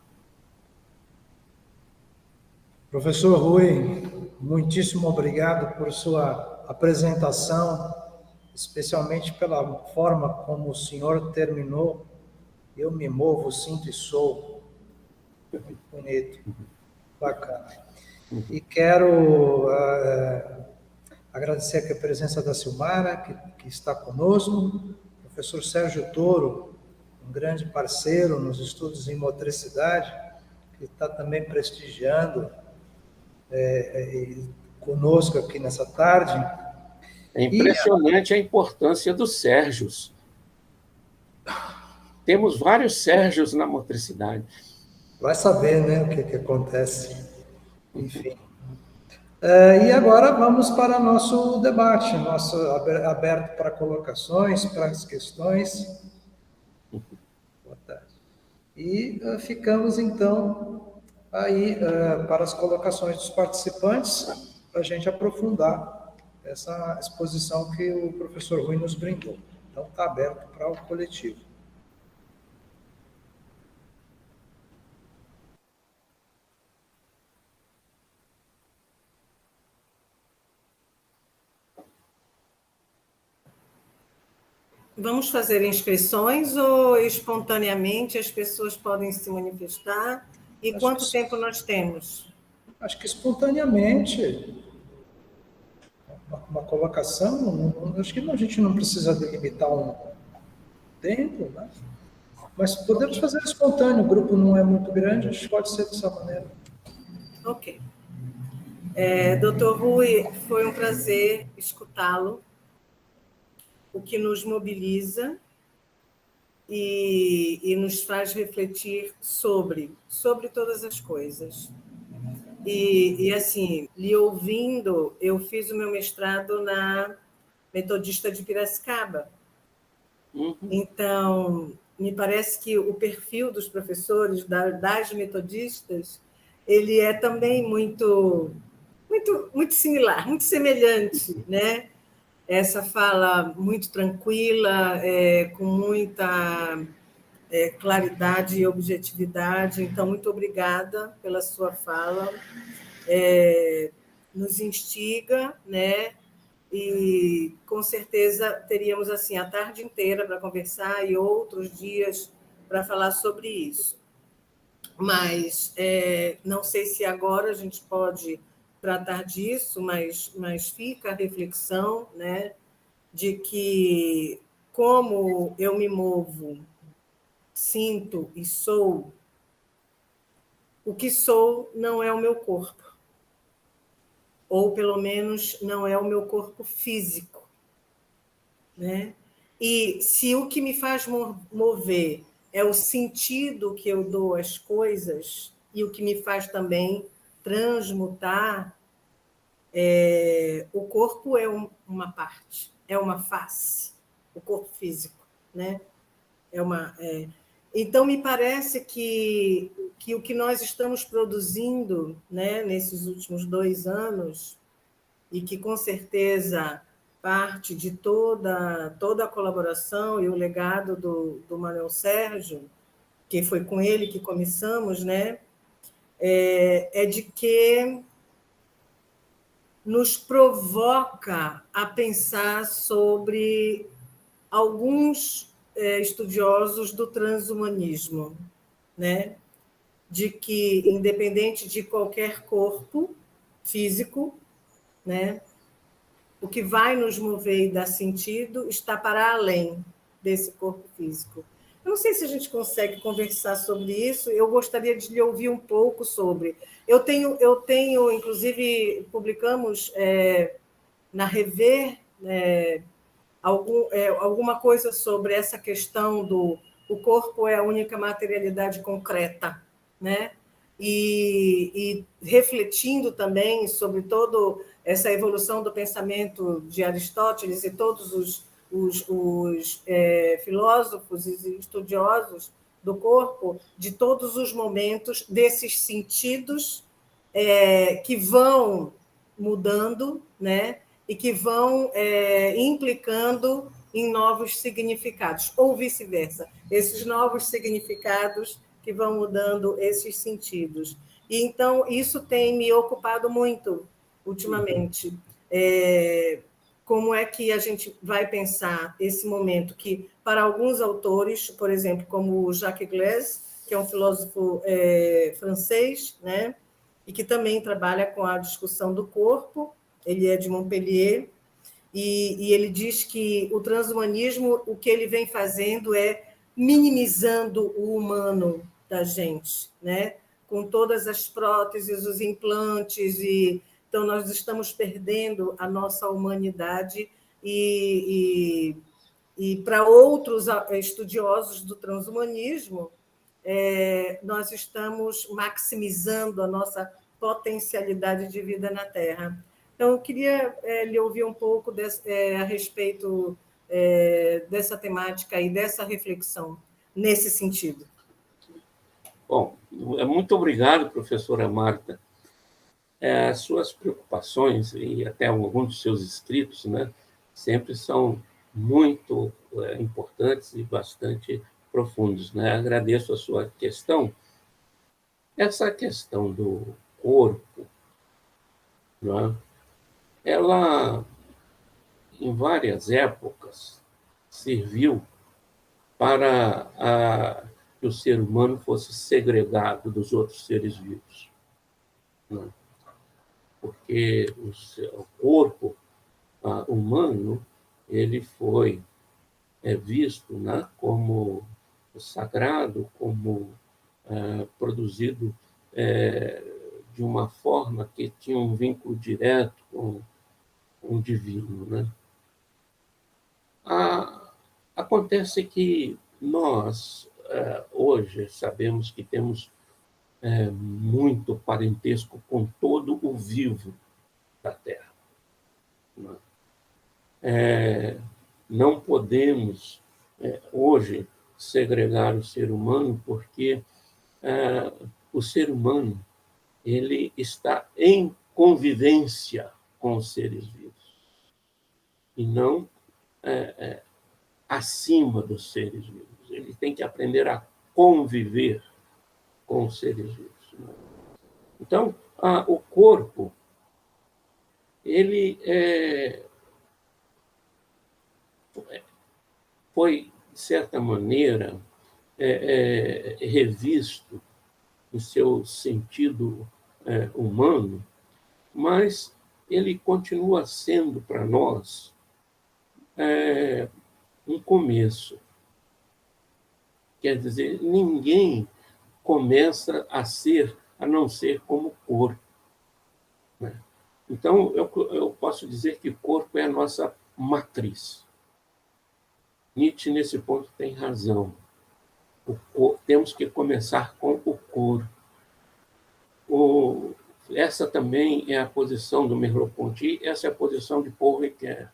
Professor Rui, muitíssimo obrigado por sua apresentação, especialmente pela forma como o senhor terminou. Eu me movo, sinto e sou. Muito bonito, bacana. E quero agradecer aqui a presença da Silmara, que está conosco, o professor Sérgio Toro, um grande parceiro nos estudos em motricidade, que está também prestigiando conosco aqui nessa tarde. É impressionante a importância dos Sérgios. Temos vários Sérgios na motricidade. Vai saber, né, o que acontece. Enfim. E agora vamos para nosso debate, nosso aberto para colocações, para as questões. Boa tarde. E ficamos, então, aí para as colocações dos participantes, para a gente aprofundar essa exposição que o professor Rui nos brindou. Então, está aberto para o coletivo. Vamos fazer inscrições ou espontaneamente as pessoas podem se manifestar? E quanto tempo nós temos? Acho que espontaneamente, uma colocação, acho que a gente não precisa delimitar um tempo, né? Mas podemos fazer espontâneo, o grupo não é muito grande, acho que pode ser dessa maneira. Ok. Doutor Rui, foi um prazer escutá-lo, o que nos mobiliza e nos faz refletir sobre todas as coisas. E, assim, lhe ouvindo, eu fiz o meu mestrado na Metodista de Piracicaba. Então, me parece que o perfil dos professores, das metodistas, ele é também muito similar, muito semelhante, né? Essa fala muito tranquila, com muita claridade e objetividade. Então, muito obrigada pela sua fala. Nos instiga, né? E com certeza teríamos assim a tarde inteira para conversar e outros dias para falar sobre isso. Mas não sei se agora a gente pode tratar disso, mas fica a reflexão, né, de que como eu me movo, sinto e sou, o que sou não é o meu corpo, ou pelo menos não é o meu corpo físico, né? E se o que me faz mover é o sentido que eu dou às coisas e o que me faz também transmutar, o corpo é uma parte, é uma face, o corpo físico, né? Então, me parece que o que nós estamos produzindo, né, nesses últimos 2 anos, e que, com certeza, parte de toda a colaboração e o legado do Manuel Sérgio, que foi com ele que começamos, né, é de que nos provoca a pensar sobre alguns estudiosos do transhumanismo, né? De que, independente de qualquer corpo físico, né, o que vai nos mover e dar sentido está para além desse corpo físico. Eu não sei se a gente consegue conversar sobre isso, eu gostaria de lhe ouvir um pouco sobre. Eu tenho inclusive, publicamos na Rever alguma coisa sobre essa questão do o corpo é a única materialidade concreta, né? E refletindo também sobre toda essa evolução do pensamento de Aristóteles e todos os filósofos e estudiosos do corpo, de todos os momentos, desses sentidos que vão mudando, né? E que vão implicando em novos significados, ou vice-versa, esses novos significados que vão mudando esses sentidos. E, então, isso tem me ocupado muito ultimamente. Como é que a gente vai pensar esse momento que, para alguns autores, por exemplo, como o Jacques Glaise, que é um filósofo francês, né, e que também trabalha com a discussão do corpo, ele é de Montpellier, e ele diz que o transhumanismo, o que ele vem fazendo é minimizando o humano da gente, né? Com todas as próteses, os implantes, então nós estamos perdendo a nossa humanidade e para outros estudiosos do transhumanismo, nós estamos maximizando a nossa potencialidade de vida na Terra. Então, eu queria lhe ouvir um pouco a respeito dessa temática e dessa reflexão nesse sentido. Bom, muito obrigado, professora Marta. As suas preocupações e até alguns dos seus escritos, né, sempre são muito importantes e bastante profundos, né? Agradeço a sua questão. Essa questão do corpo, né, ela, em várias épocas, serviu para que o ser humano fosse segregado dos outros seres vivos, né? Porque o corpo humano ele foi visto, né, como sagrado, como produzido de uma forma que tinha um vínculo direto com o divino, né? Acontece que nós, hoje, sabemos que temos muito parentesco com todo o vivo da Terra, né? Não podemos, hoje, segregar o ser humano, porque o ser humano ele está em convivência com os seres vivos, e não acima dos seres vivos. Ele tem que aprender a conviver com os seres vivos, né? Então, o corpo, ele foi, de certa maneira, revisto no seu sentido humano, mas ele continua sendo para nós um começo. Quer dizer, ninguém começa a ser, a não ser como corpo, né? Então, eu posso dizer que o corpo é a nossa matriz. Nietzsche, nesse ponto, tem razão. Temos que começar com o corpo. Essa também é a posição do Merleau-Ponty, essa é a posição de Paul Ricoeur.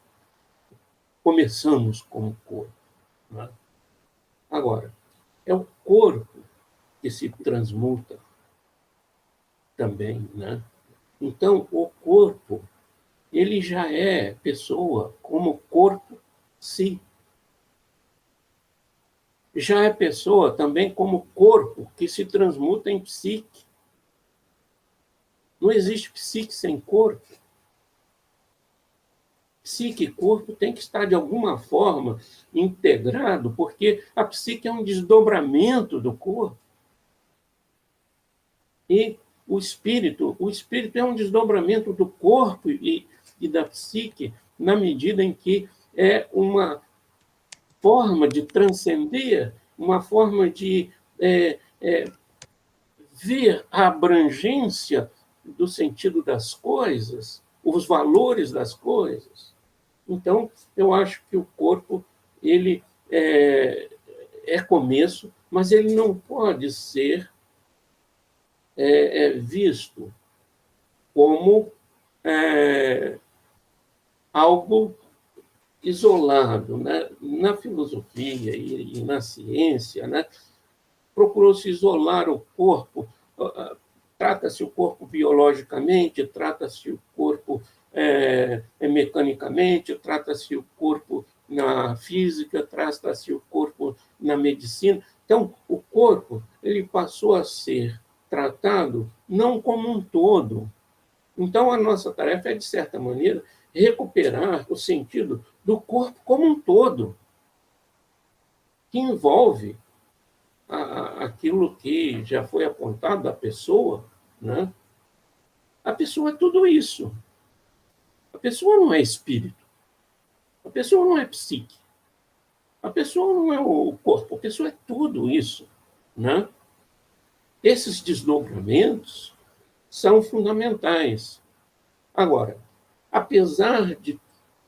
Começamos com o corpo, né? Agora, é o corpo que se transmuta também, né? Então, o corpo, ele já é pessoa como corpo si. Já é pessoa também como corpo que se transmuta em psique. Não existe psique sem corpo. Psique e corpo tem que estar, de alguma forma, integrado, porque a psique é um desdobramento do corpo. E o espírito é um desdobramento do corpo e da psique, na medida em que é uma forma de transcender, uma forma de ver a abrangência do sentido das coisas, os valores das coisas. Então, eu acho que o corpo ele é começo, mas ele não pode ser visto como algo isolado, né? Na filosofia e na ciência, né, procurou-se isolar o corpo. Trata-se o corpo biologicamente, trata-se o corpo mecanicamente, trata-se o corpo na física, trata-se o corpo na medicina. Então, o corpo ele passou a ser tratado não como um todo. Então, a nossa tarefa é, de certa maneira, recuperar o sentido do corpo como um todo, que envolve aquilo que já foi apontado da pessoa, né? A pessoa é tudo isso. A pessoa não é espírito. A pessoa não é psique. A pessoa não é o corpo. A pessoa é tudo isso, né? Esses desdobramentos são fundamentais. Agora, apesar de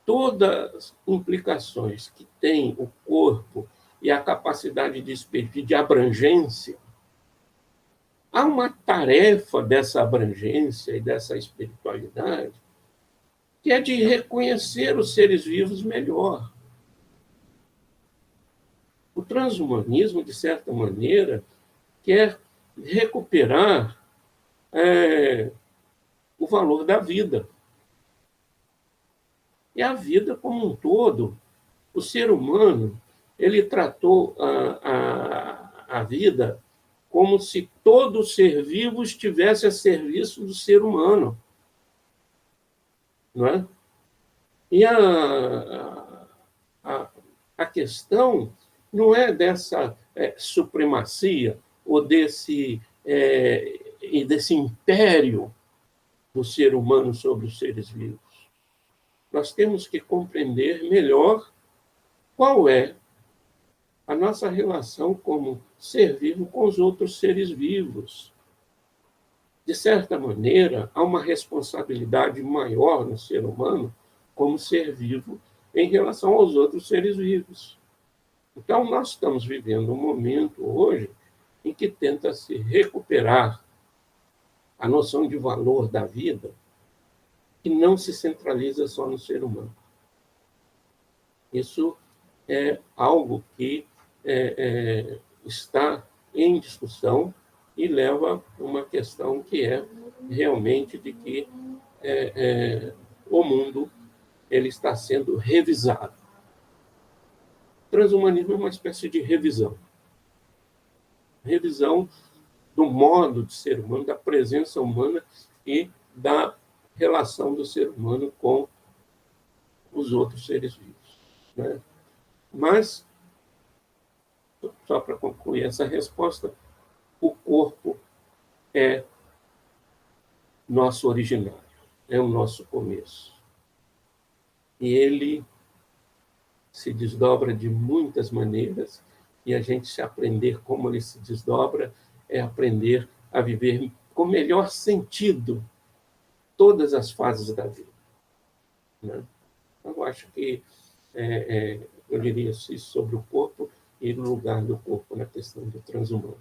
todas as implicações que tem o corpo e a capacidade de abrangência, há uma tarefa dessa abrangência e dessa espiritualidade que é de reconhecer os seres vivos melhor. O transhumanismo, de certa maneira, quer recuperar o valor da vida. E a vida como um todo, o ser humano, ele tratou a vida como se todo ser vivo estivesse a serviço do ser humano. Não é? E a questão não é dessa supremacia ou desse império do ser humano sobre os seres vivos. Nós temos que compreender melhor qual é a nossa relação como ser vivo com os outros seres vivos. De certa maneira, há uma responsabilidade maior no ser humano como ser vivo em relação aos outros seres vivos. Então, nós estamos vivendo um momento hoje em que tenta se recuperar a noção de valor da vida, que não se centraliza só no ser humano. Isso é algo que está em discussão e leva a uma questão que é realmente de que o mundo ele está sendo revisado. O transhumanismo é uma espécie de revisão. Revisão do modo de ser humano, da presença humana e da relação do ser humano com os outros seres vivos. Né? Mas, só para concluir essa resposta, o corpo é nosso originário, é o nosso começo. E ele se desdobra de muitas maneiras, e a gente se aprender como ele se desdobra é aprender a viver com melhor sentido todas as fases da vida. Né? Eu acho que eu diria isso sobre o corpo e o lugar do corpo na questão do transhumano.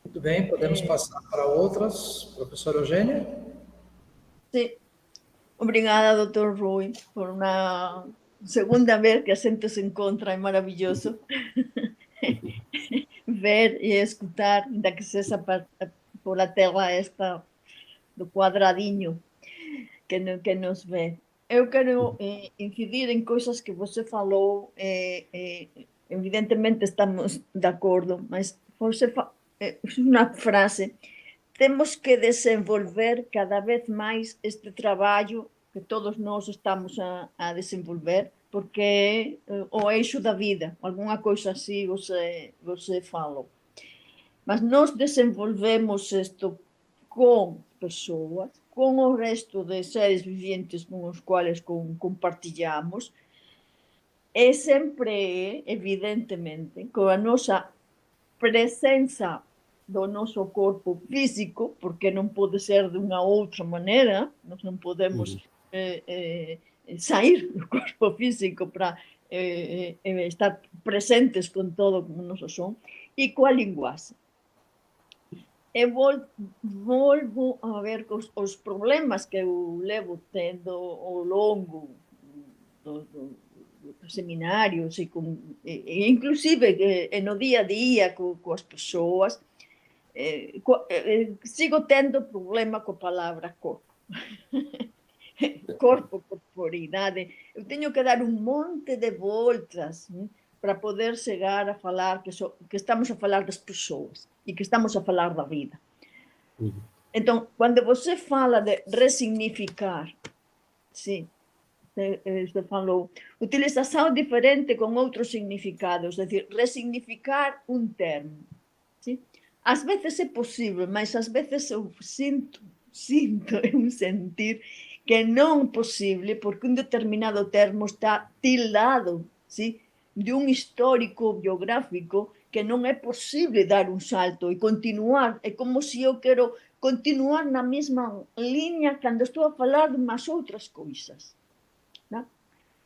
Muito bem, podemos passar para outras. Professora Eugênia? Sim. Obrigada, doutor Rui, por uma segunda vez que a gente se encontra, é maravilhoso ver e escutar, ainda que seja por a tela esta do quadradinho que nos vê. Eu quero incidir em coisas que você falou, evidentemente estamos de acordo, mas você uma frase: temos que desenvolver cada vez mais este trabalho que todos nós estamos a desenvolver, porque é o eixo da vida, alguma coisa assim você falou. Mas nós desenvolvemos isto com pessoas, com o resto de seres viventes com os quais compartilhamos, e sempre, evidentemente, com a nossa presença do nosso corpo físico, porque não pode ser de uma outra maneira, nós não podemos sair do corpo físico para estar presentes com todo como nós somos, e com a linguagem. Eu volvo a ver os problemas que eu levo tendo ao longo dos seminários, e inclusive no dia a dia com as pessoas. Sigo tendo problema com a palavra corpo. Corpo, corporidade. Eu tenho que dar um monte de voltas para poder chegar a falar que estamos a falar das pessoas e que estamos a falar da vida. Então, quando você fala de ressignificar, sim, você falou, utilização diferente com outros significados, é dizer, ressignificar um termo. Sim? Às vezes é possível, mas às vezes eu sinto um sentir que não é possível, porque um determinado termo está tildado, sim, de um histórico biográfico que não é possível dar um salto e continuar. É como se eu quero continuar na mesma linha quando estou a falar de umas outras coisas. Não?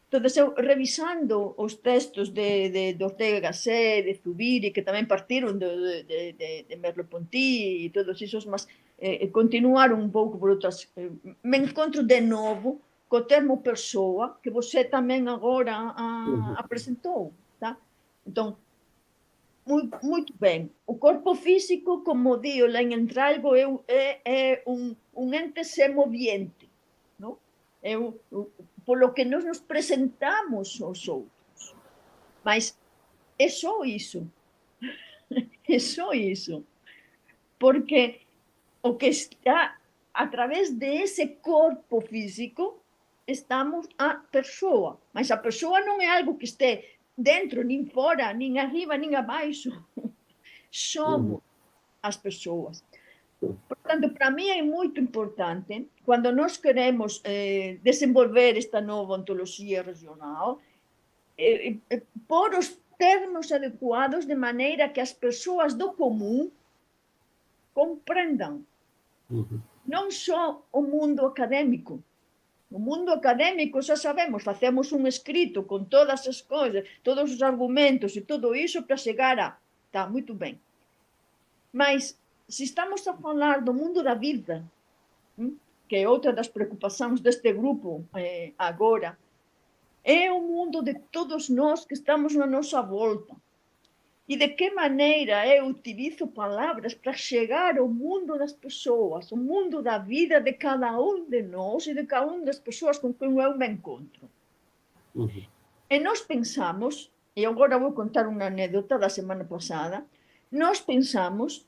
Entonces, eu, revisando os textos de Ortega Gasset, de Zubiri, que tamén partiron de Merleau-Ponty e todos esos, mas continuaron un pouco por outras... me encontro de novo co termo persoa, que você tamén agora apresentou, tá? Entón, muito bem. O corpo físico, como di o Len Entralgo, é un ente semoviente, non? É polo que nos presentamos aos outros. Mas é só iso. É só iso. Porque o que está a través de ese corpo físico estamos a persoa. Mas a persoa non é algo que este dentro, nin fora, nin arriba, nin abaixo. Somos as persoas. Portanto, para mí é muito importante, quando nós queremos desenvolver esta nova ontologia regional, pôr os termos adequados de maneira que as pessoas do comum compreendam. Não só o mundo acadêmico. O mundo académico, xa sabemos, facemos un escrito con todas as coisas, todos os argumentos e todo iso para chegar a... Está, muito bem. Mas, se estamos a falar do mundo da vida, que é outra das preocupações deste grupo agora, é o mundo de todos nós que estamos na nossa volta. E de que maneira eu utilizo palavras para chegar ao mundo das pessoas, ao mundo da vida de cada um de nós e de cada uma das pessoas com quem eu me encontro. E nós pensamos, e agora vou contar uma anedota da semana passada, nós pensamos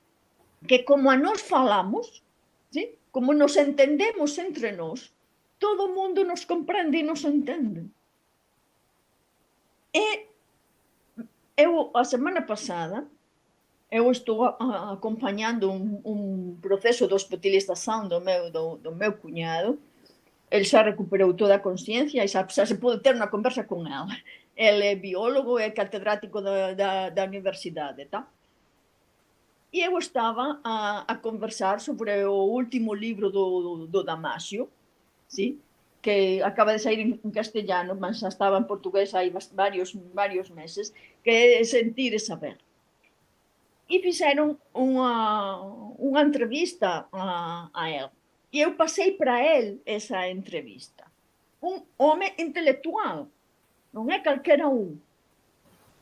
que como a nós falamos, ¿sí? Como nos entendemos entre nós, todo mundo nos compreende e nos entende. E eu, a semana passada, eu estou acompanhando um processo de hospitalização do meu cunhado. Ele já recuperou toda a consciência e já se pode ter uma conversa com ele. Ele é biólogo, é catedrático da universidade, tá? E eu estava a conversar sobre o último livro do Damasio, ¿sí? Que acaba de sair em castelhano, mas já estava em português há vários meses, que é Sentir e Saber. E fizeram uma entrevista a ele. E eu passei para ele essa entrevista. Um homem intelectual, não é qualquer um.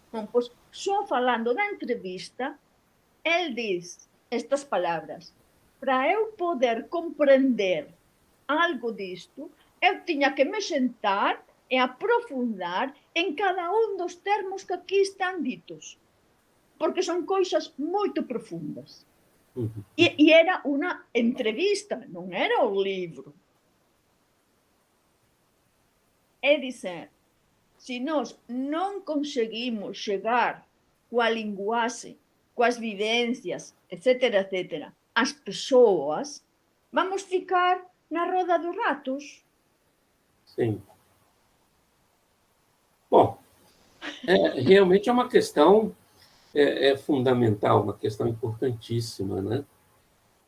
Então, pois, só falando da entrevista, ele diz estas palavras: para eu poder compreender algo disto, eu tinha que me sentar e aprofundar em cada um dos termos que aqui estão ditos, porque são coisas muito profundas. E era uma entrevista, não era um livro. É dizer, se nós não conseguimos chegar com a linguagem, com as vivências, etc., às pessoas, vamos ficar na roda dos ratos. Sim. Bom, realmente é uma questão fundamental, uma questão importantíssima, né?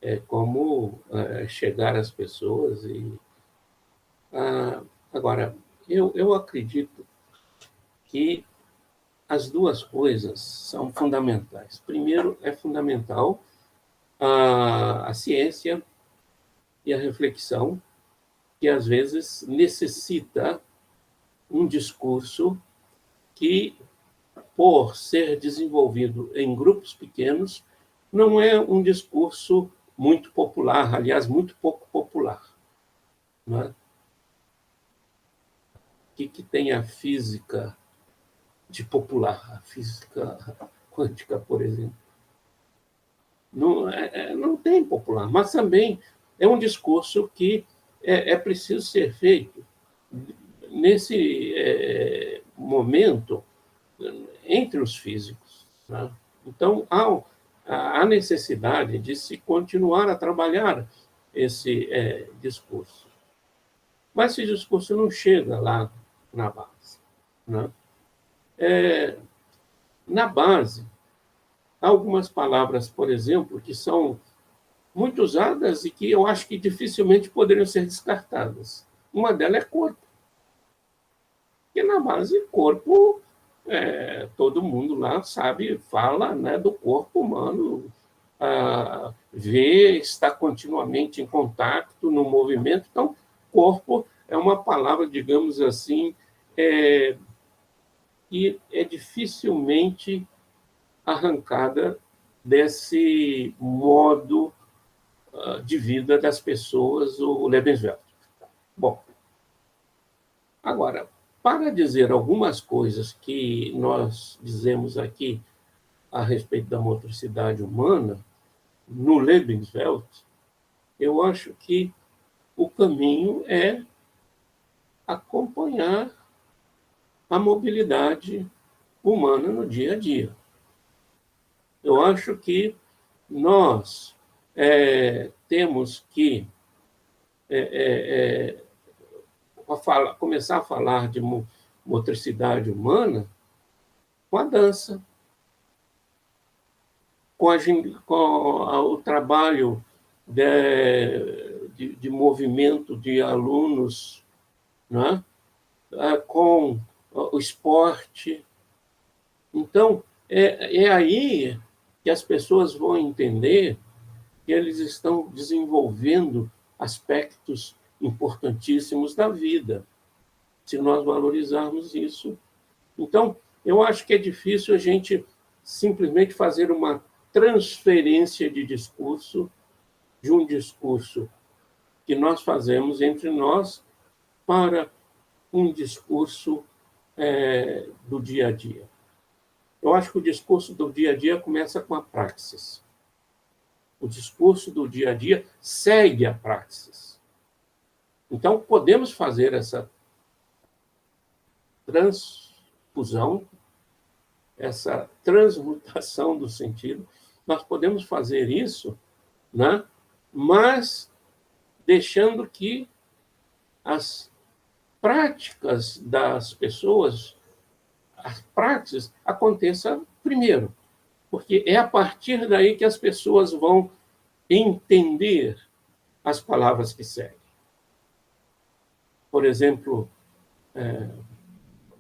É como chegar às pessoas. Agora, eu acredito que as duas coisas são fundamentais. Primeiro, é fundamental a ciência e a reflexão, que às vezes necessita um discurso que, por ser desenvolvido em grupos pequenos, não é um discurso muito popular, aliás, muito pouco popular. Não é? O que tem a física de popular, a física quântica, por exemplo? Não tem popular, mas também é um discurso que é preciso ser feito nesse momento entre os físicos, né? Então, há necessidade de se continuar a trabalhar esse discurso. Mas esse discurso não chega lá na base, né? Na base, há algumas palavras, por exemplo, que são muito usadas e que eu acho que dificilmente poderiam ser descartadas. Uma delas é corpo. que na base corpo, todo mundo lá sabe, fala, né, do corpo humano, vê, está continuamente em contato, no movimento. Então, corpo é uma palavra, digamos assim, que é dificilmente arrancada desse modo de vida das pessoas, o Lebenswelt. Bom, agora, para dizer algumas coisas que nós dizemos aqui a respeito da motricidade humana, no Lebenswelt, eu acho que o caminho é acompanhar a mobilidade humana no dia a dia. Eu acho que nós temos que começar a falar de motricidade humana com a dança, com o trabalho de movimento de alunos, né? Com o esporte. Então, é aí que as pessoas vão entender que eles estão desenvolvendo aspectos importantíssimos da vida, se nós valorizarmos isso. Então, eu acho que é difícil a gente simplesmente fazer uma transferência de discurso, de um discurso que nós fazemos entre nós, para um discurso do dia a dia. Eu acho que o discurso do dia a dia começa com a praxis. O discurso do dia a dia segue a praxis. Então, podemos fazer essa transfusão, essa transmutação do sentido. Nós podemos fazer isso, né? Mas deixando que as práticas das pessoas, as práticas, aconteçam primeiro, porque é a partir daí que as pessoas vão entender as palavras que seguem. Por exemplo,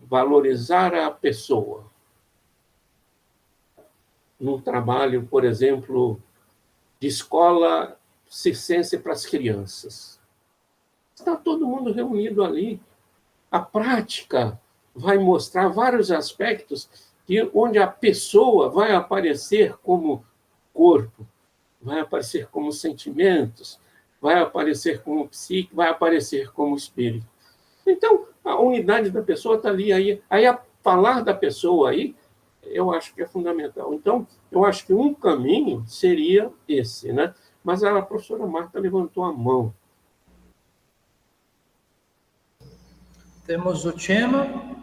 valorizar a pessoa. Num trabalho, por exemplo, de escola circense para as crianças. Está todo mundo reunido ali. A prática vai mostrar vários aspectos onde a pessoa vai aparecer como corpo, vai aparecer como sentimentos, vai aparecer como psique, vai aparecer como espírito. Então, a unidade da pessoa está ali. Aí a falar da pessoa aí, eu acho que é fundamental. Então, eu acho que um caminho seria esse, né? Mas a professora Marta levantou a mão. Temos o Chema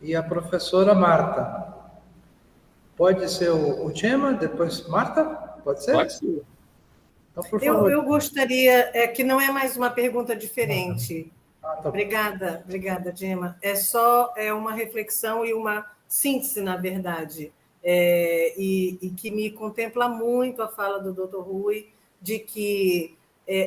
e a professora Marta. Pode ser o Chema, depois Marta? Pode ser? Pode ser. Então, por favor. Eu gostaria, que não é mais uma pergunta diferente. Tá. Obrigada, Gemma. É só uma reflexão e uma síntese, na verdade, e que me contempla muito a fala do Dr. Rui, de que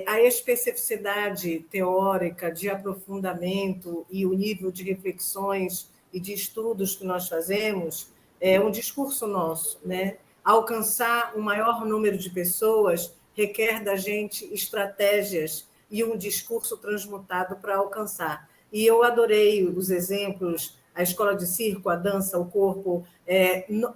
a especificidade teórica de aprofundamento e o nível de reflexões e de estudos que nós fazemos é um discurso nosso, né? Alcançar o maior número de pessoas requer da gente estratégias e um discurso transmutado para alcançar. E eu adorei os exemplos, a escola de circo, a dança, o corpo.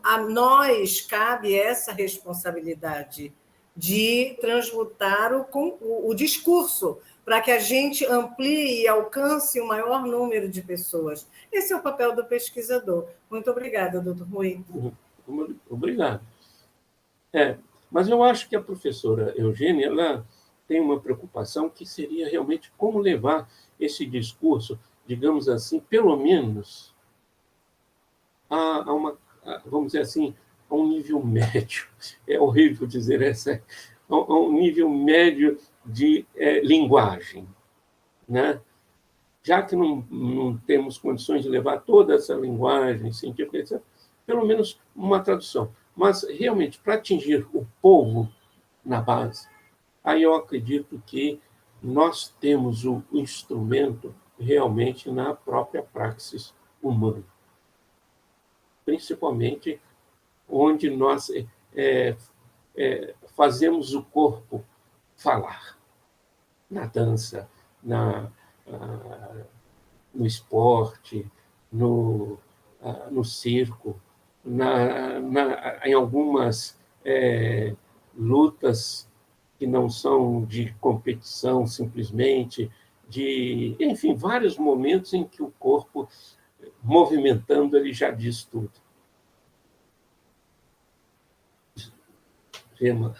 A nós cabe essa responsabilidade de transmutar o discurso para que a gente amplie e alcance o maior número de pessoas. Esse é o papel do pesquisador. Muito obrigada, doutor Rui. Obrigado. Mas eu acho que a professora Eugênia ela tem uma preocupação que seria realmente como levar esse discurso, digamos assim, pelo menos vamos dizer assim, a um nível médio. É horrível dizer essa, a um nível médio de linguagem, né? Já que não temos condições de levar toda essa linguagem científica, etc., pelo menos uma tradução. Mas, realmente, para atingir o povo na base, aí eu acredito que nós temos o instrumento realmente na própria praxis humana, principalmente onde nós fazemos o corpo falar, na dança, no esporte, no circo, em algumas lutas que não são de competição simplesmente, enfim, vários momentos em que o corpo, movimentando, ele já diz tudo. Gema.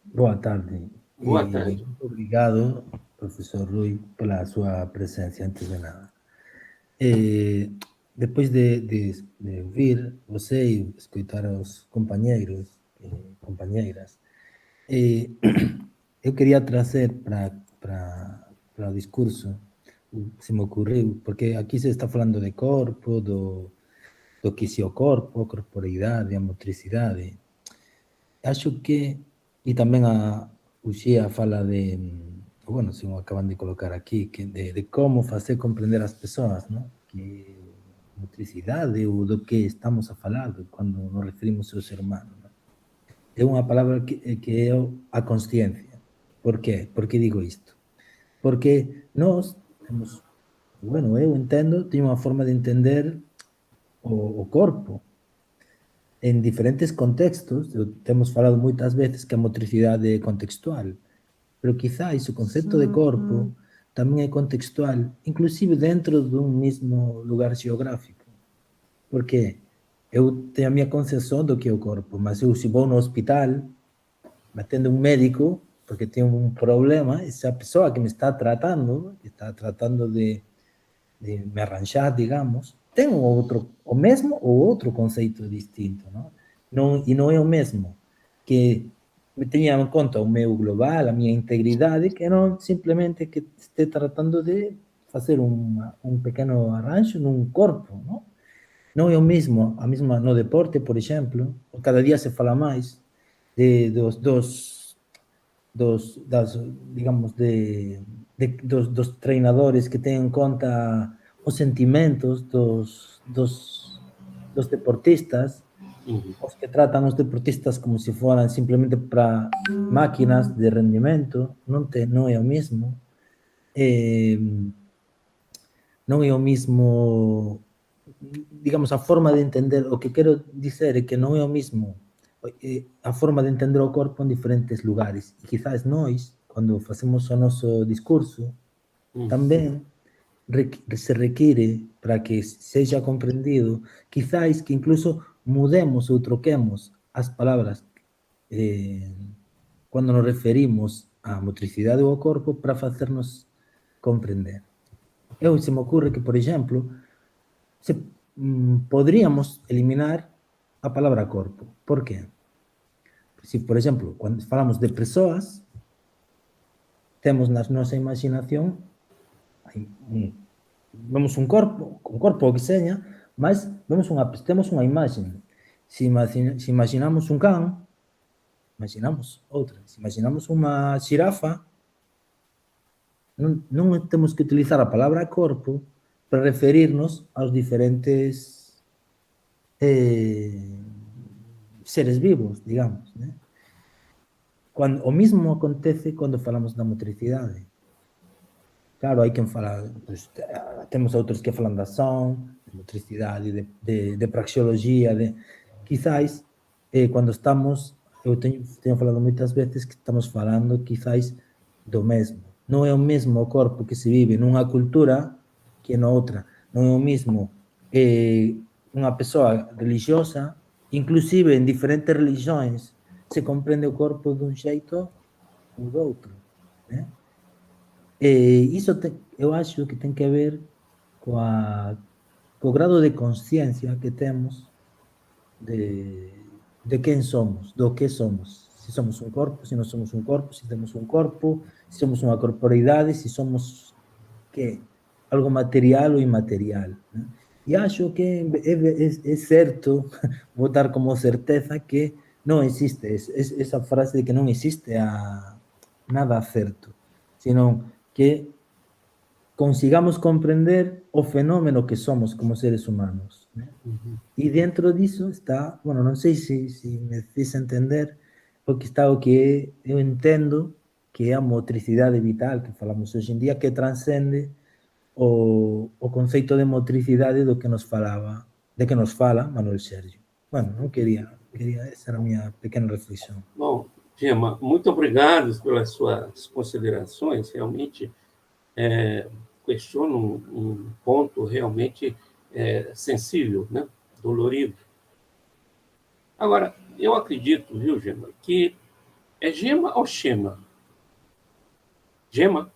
Boa tarde. Boa tarde. Muito obrigado, professor Rui, pela sua presença, antes de nada. Depois de ouvir você e escutar os companheiros e companheiras, eu queria trazer para o discurso, se me ocorreu, porque aqui se está falando de corpo, do que se o corpo, a corporeidade, a motricidade. Acho que, e também o Xia fala bueno, se acaban de colocar aqui, de como fazer compreender as pessoas, não? Que motricidade ou do que estamos a falar quando nos referimos ao ser humano. Não? É uma palavra que é a consciência. Por quê? Por que digo isto? Porque nós temos, bueno, eu entendo, tenho uma forma de entender o corpo em diferentes contextos. Temos falado muitas vezes que a motricidade é contextual, pero quizás o conceito de corpo também é contextual, inclusive dentro de um mesmo lugar geográfico. Porque eu tenho a minha concepção do que é o corpo, mas eu, se vou no hospital, me atende um médico, porque tenho um problema, essa pessoa que me está tratando de me arranjar, digamos, tem o mesmo ou outro conceito distinto, não? E não é o mesmo que me tenha em conta o meu global, a minha integridade, que não simplesmente que esteja tratando de fazer um pequeno arranjo num corpo, não? Não é o mesmo, no deporte, por exemplo, cada dia se fala mais dos treinadores que têm em conta os sentimentos dos deportistas, os que tratam os deportistas como se fossem simplesmente para máquinas de rendimento. Não é o mesmo. Não é o mesmo, digamos, a forma de entender. O que quero dizer é que não é o mesmo a forma de entender o corpo em diferentes lugares. E quizás nós, quando fazemos o nosso discurso, também se requer, para que seja compreendido, quizás que incluso mudemos ou troquemos as palavras quando nos referimos à motricidade do corpo para fazer-nos compreender. Se me ocorre que, por exemplo, poderíamos eliminar a palavra corpo. Por quê? Se, por exemplo, quando falamos de pessoas, temos na nossa imaginação, vemos um corpo o que seja, mas temos uma imagem. Se imaginamos um cão, imaginamos outra. Se imaginamos uma girafa, não temos que utilizar a palavra corpo para referir-nos aos diferentes seres vivos, digamos, né? O mesmo acontece quando falamos da motricidade. Claro, hai quen fala, pues, temos outros que falam da ação, de motricidade, de praxeologia, quizás, quando estamos, eu tenho falado muitas vezes que estamos falando, quizás, do mesmo. Não é o mesmo o corpo que se vive numa cultura que noutra. Não é o mesmo uma pessoa religiosa, inclusive em diferentes religiões, se compreende o corpo de um jeito ou do outro, né? Isso eu acho que tem que ver com o grado de consciência que temos de quem somos, do que somos. Se somos um corpo, se não somos um corpo, se temos um corpo, se somos uma corporeidade, se somos algo material ou imaterial, né? E acho que é certo, vou dar como certeza que não existe essa frase de que não existe nada certo, senão que consigamos compreender o fenómeno que somos como seres humanos, né? E dentro disso está, bueno, não sei se me fiz entender, porque está o que eu entendo que é a motricidade vital que falamos hoje em dia, que transcende o conceito de motricidade do que nos falava, de que nos fala Manuel Sérgio. Bueno, não queria, essa era a minha pequena reflexão. Bom, Gema, muito obrigado pelas suas considerações. Realmente questiono um ponto realmente sensível, né? Dolorido. Agora, eu acredito, viu, Gema, que é Gema ou Chema? Gema?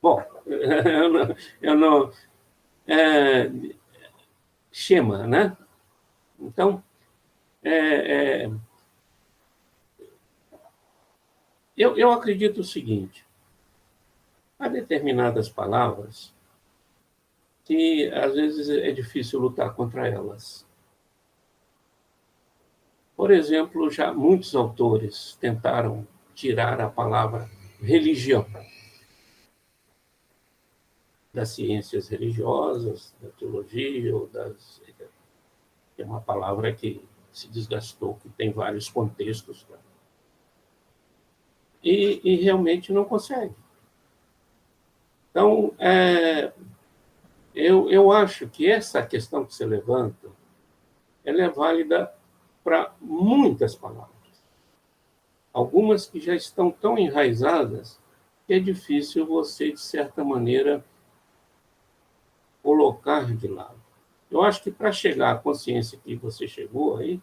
Bom, eu não Chema, né? Então, eu acredito o seguinte: há determinadas palavras que, às vezes, é difícil lutar contra elas. Por exemplo, já muitos autores tentaram tirar a palavra religião das ciências religiosas, da teologia, ou é uma palavra que se desgastou, que tem vários contextos. E realmente não consegue. Então, eu acho que essa questão que você levanta, ela é válida para muitas palavras. Algumas que já estão tão enraizadas que é difícil você, de certa maneira, colocar de lado. Eu acho que para chegar à consciência que você chegou aí,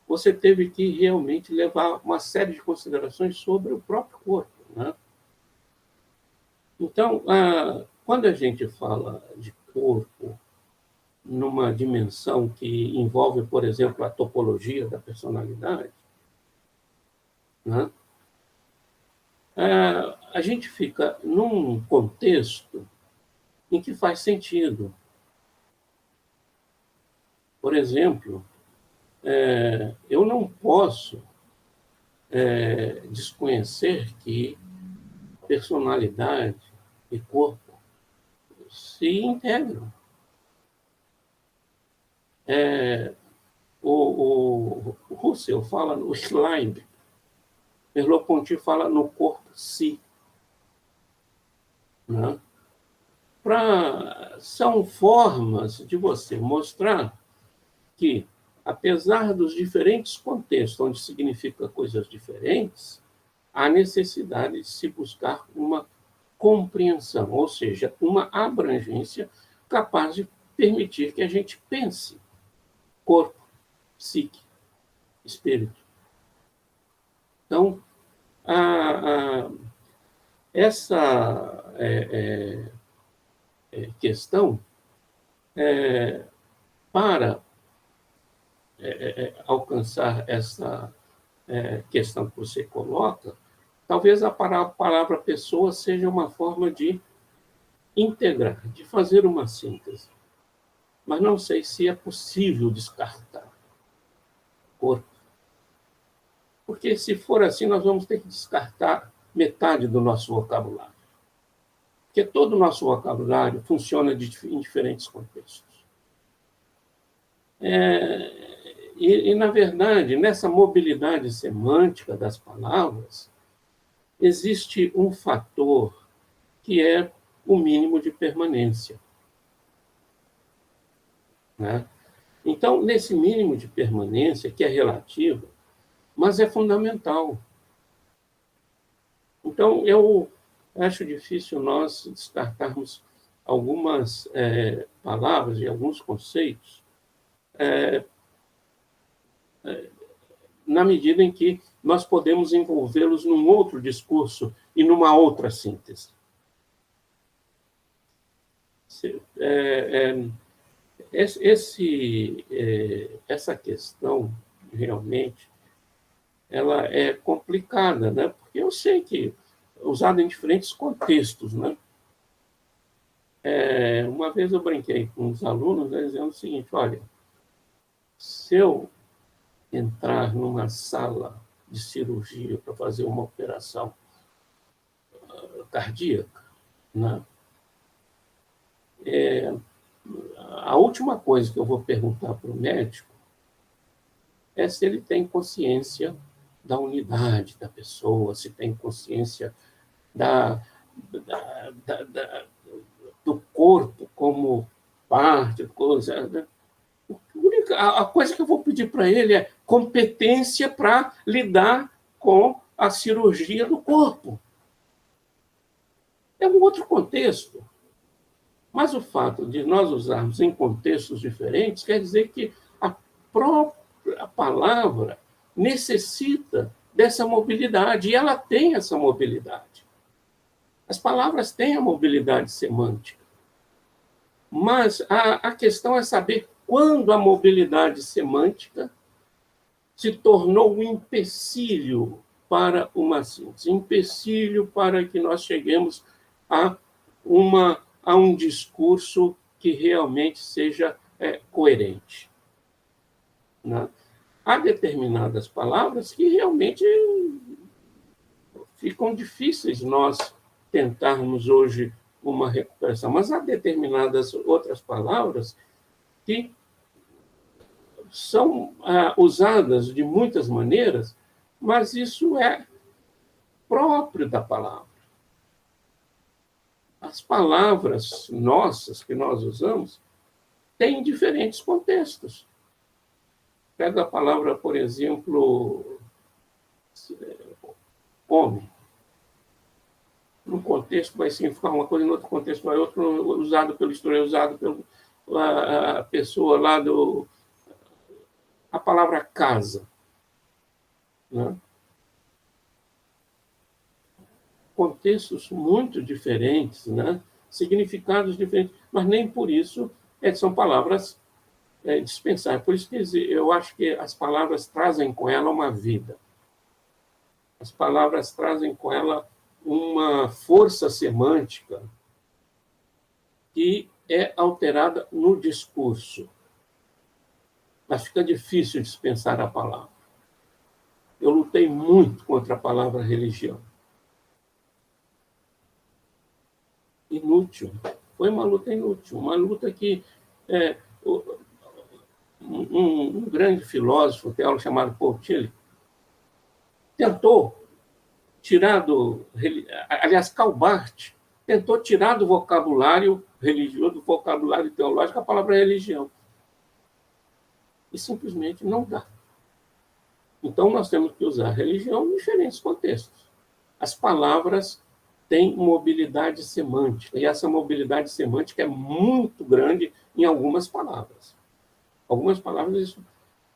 você teve que realmente levar uma série de considerações sobre o próprio corpo, né? Então, quando a gente fala de corpo numa dimensão que envolve, por exemplo, a topologia da personalidade, né? A gente fica num contexto em que faz sentido. Por exemplo, eu não posso desconhecer que personalidade e corpo se integram. O Russell fala no Schlein, Merleau-Ponty fala no corpo si. Né? São formas de você mostrar que, apesar dos diferentes contextos onde significa coisas diferentes, há necessidade de se buscar uma compreensão, ou seja, uma abrangência capaz de permitir que a gente pense corpo, psique, espírito. Então, essa questão, para alcançar essa questão que você coloca, talvez a palavra pessoa seja uma forma de integrar, de fazer uma síntese. Mas não sei se é possível descartar corpo. Porque, se for assim, nós vamos ter que descartar metade do nosso vocabulário. Porque todo o nosso vocabulário funciona em diferentes contextos. Na verdade, nessa mobilidade semântica das palavras, existe um fator que é o mínimo de permanência. Né? Então, nesse mínimo de permanência, que é relativo, mas é fundamental. Então, eu acho difícil nós descartarmos algumas palavras e alguns conceitos na medida em que nós podemos envolvê-los num outro discurso e numa outra síntese. Essa questão, realmente, ela é complicada, né? Porque eu sei que é usada em diferentes contextos, né? Uma vez eu brinquei com os alunos, né, dizendo o seguinte: olha, se eu entrar numa sala de cirurgia para fazer uma operação, cardíaca, né? A última coisa que eu vou perguntar para o médico é se ele tem consciência da unidade da pessoa, se tem consciência do corpo como parte, coisa. Né? A coisa que eu vou pedir para ele é competência para lidar com a cirurgia do corpo. É um outro contexto. Mas o fato de nós usarmos em contextos diferentes quer dizer que a própria palavra necessita dessa mobilidade, e ela tem essa mobilidade. As palavras têm a mobilidade semântica. Mas a questão é saber quando a mobilidade semântica se tornou um empecilho para uma síntese, empecilho para que nós cheguemos a um discurso que realmente seja coerente. Né? Há determinadas palavras que realmente ficam difíceis nós tentarmos hoje uma recuperação, mas há determinadas outras palavras que são usadas de muitas maneiras, mas isso é próprio da palavra. As palavras nossas que nós usamos têm diferentes contextos. Pega a palavra, por exemplo, homem. Num contexto vai significar uma coisa, em outro contexto vai outro, usado pelo historiador, usado pela pessoa lá do... A palavra casa. Né? Contextos muito diferentes, né? Significados diferentes, mas nem por isso são palavras dispensáveis. Por isso que eu acho que as palavras trazem com ela uma vida. As palavras trazem com ela uma força semântica que é alterada no discurso. Mas fica difícil dispensar a palavra. Eu lutei muito contra a palavra religião. Inútil. Foi uma luta inútil. Uma luta que um grande filósofo, teólogo chamado Paul Tillich, tentou tirar Karl Barth tentou tirar do vocabulário religioso, do vocabulário teológico, a palavra religião. E simplesmente não dá. Então, nós temos que usar religião em diferentes contextos. As palavras têm mobilidade semântica, e essa mobilidade semântica é muito grande em algumas palavras. Algumas palavras... Isso...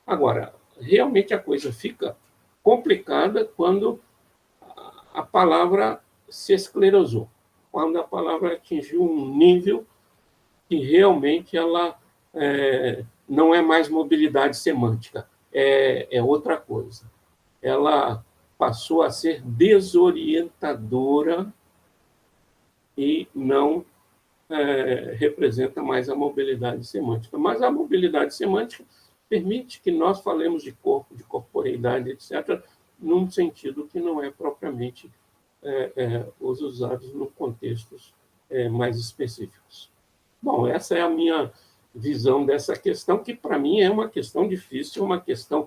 Agora, realmente a coisa fica complicada quando a palavra se esclerosou, quando a palavra atingiu um nível que realmente ela não é mais mobilidade semântica, é outra coisa. Ela passou a ser desorientadora e não representa mais a mobilidade semântica. Mas a mobilidade semântica permite que nós falemos de corpo, de corporeidade, etc., num sentido que não é propriamente os usados em contextos mais específicos. Bom, essa é a minha visão dessa questão, que para mim é uma questão difícil, uma questão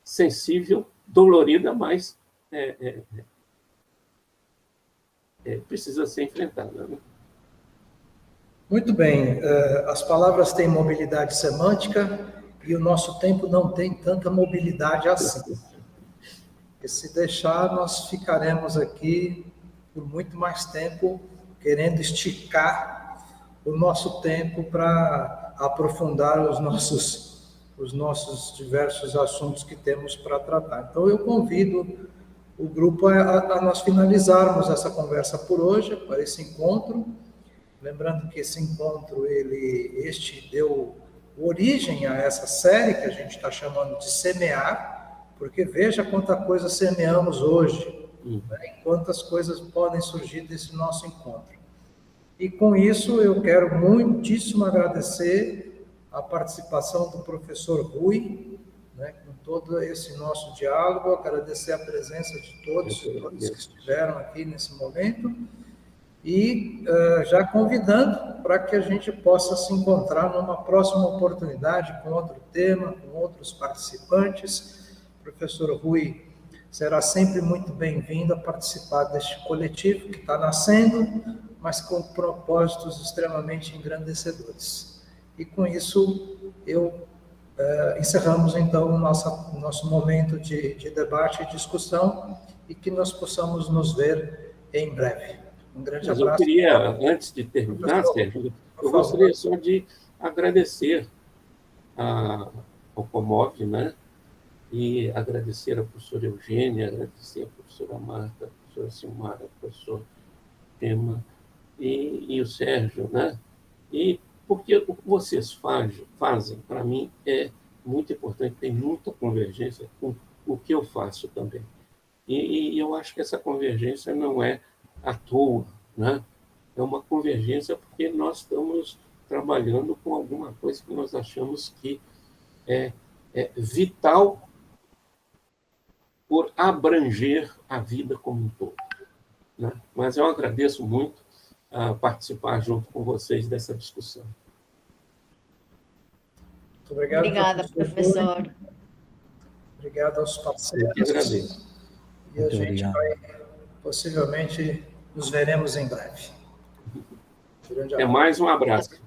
sensível, dolorida, mas precisa ser enfrentada. Né? Muito bem. As palavras têm mobilidade semântica e o nosso tempo não tem tanta mobilidade assim. Porque se deixar, nós ficaremos aqui por muito mais tempo querendo esticar o nosso tempo para aprofundar os nossos diversos assuntos que temos para tratar. Então, eu convido o grupo a nós finalizarmos essa conversa por hoje, para esse encontro. Lembrando que esse encontro, este deu origem a essa série que a gente está chamando de Semear, porque veja quanta coisa semeamos hoje, né? E quantas coisas podem surgir desse nosso encontro. E com isso eu quero muitíssimo agradecer a participação do professor Rui, né, com todo esse nosso diálogo, agradecer a presença de todos e todas que estiveram aqui nesse momento, e já convidando para que a gente possa se encontrar numa próxima oportunidade com outro tema, com outros participantes. O professor Rui será sempre muito bem-vindo a participar deste coletivo que está nascendo, mas com propósitos extremamente engrandecedores. E com isso, encerramos então o nosso momento de debate e discussão, e que nós possamos nos ver em breve. Um grande abraço. Eu queria, antes de terminar, Sérgio, eu gostaria só de agradecer ao Comov, né? E agradecer à professora Eugênia, agradecer à professora Marta, à professora Silmara, ao professor Tema e o Sérgio, né? E porque o que vocês fazem, para mim, é muito importante, tem muita convergência com o que eu faço também. E eu acho que essa convergência não é à toa, né? É uma convergência porque nós estamos trabalhando com alguma coisa que nós achamos que é vital por abranger a vida como um todo, né? Mas eu agradeço muito participar junto com vocês dessa discussão. Muito obrigado. Obrigada, professor. Obrigado aos parceiros. Eu que agradeço. E a gente vai, possivelmente, nos veremos em breve. Até mais, um abraço.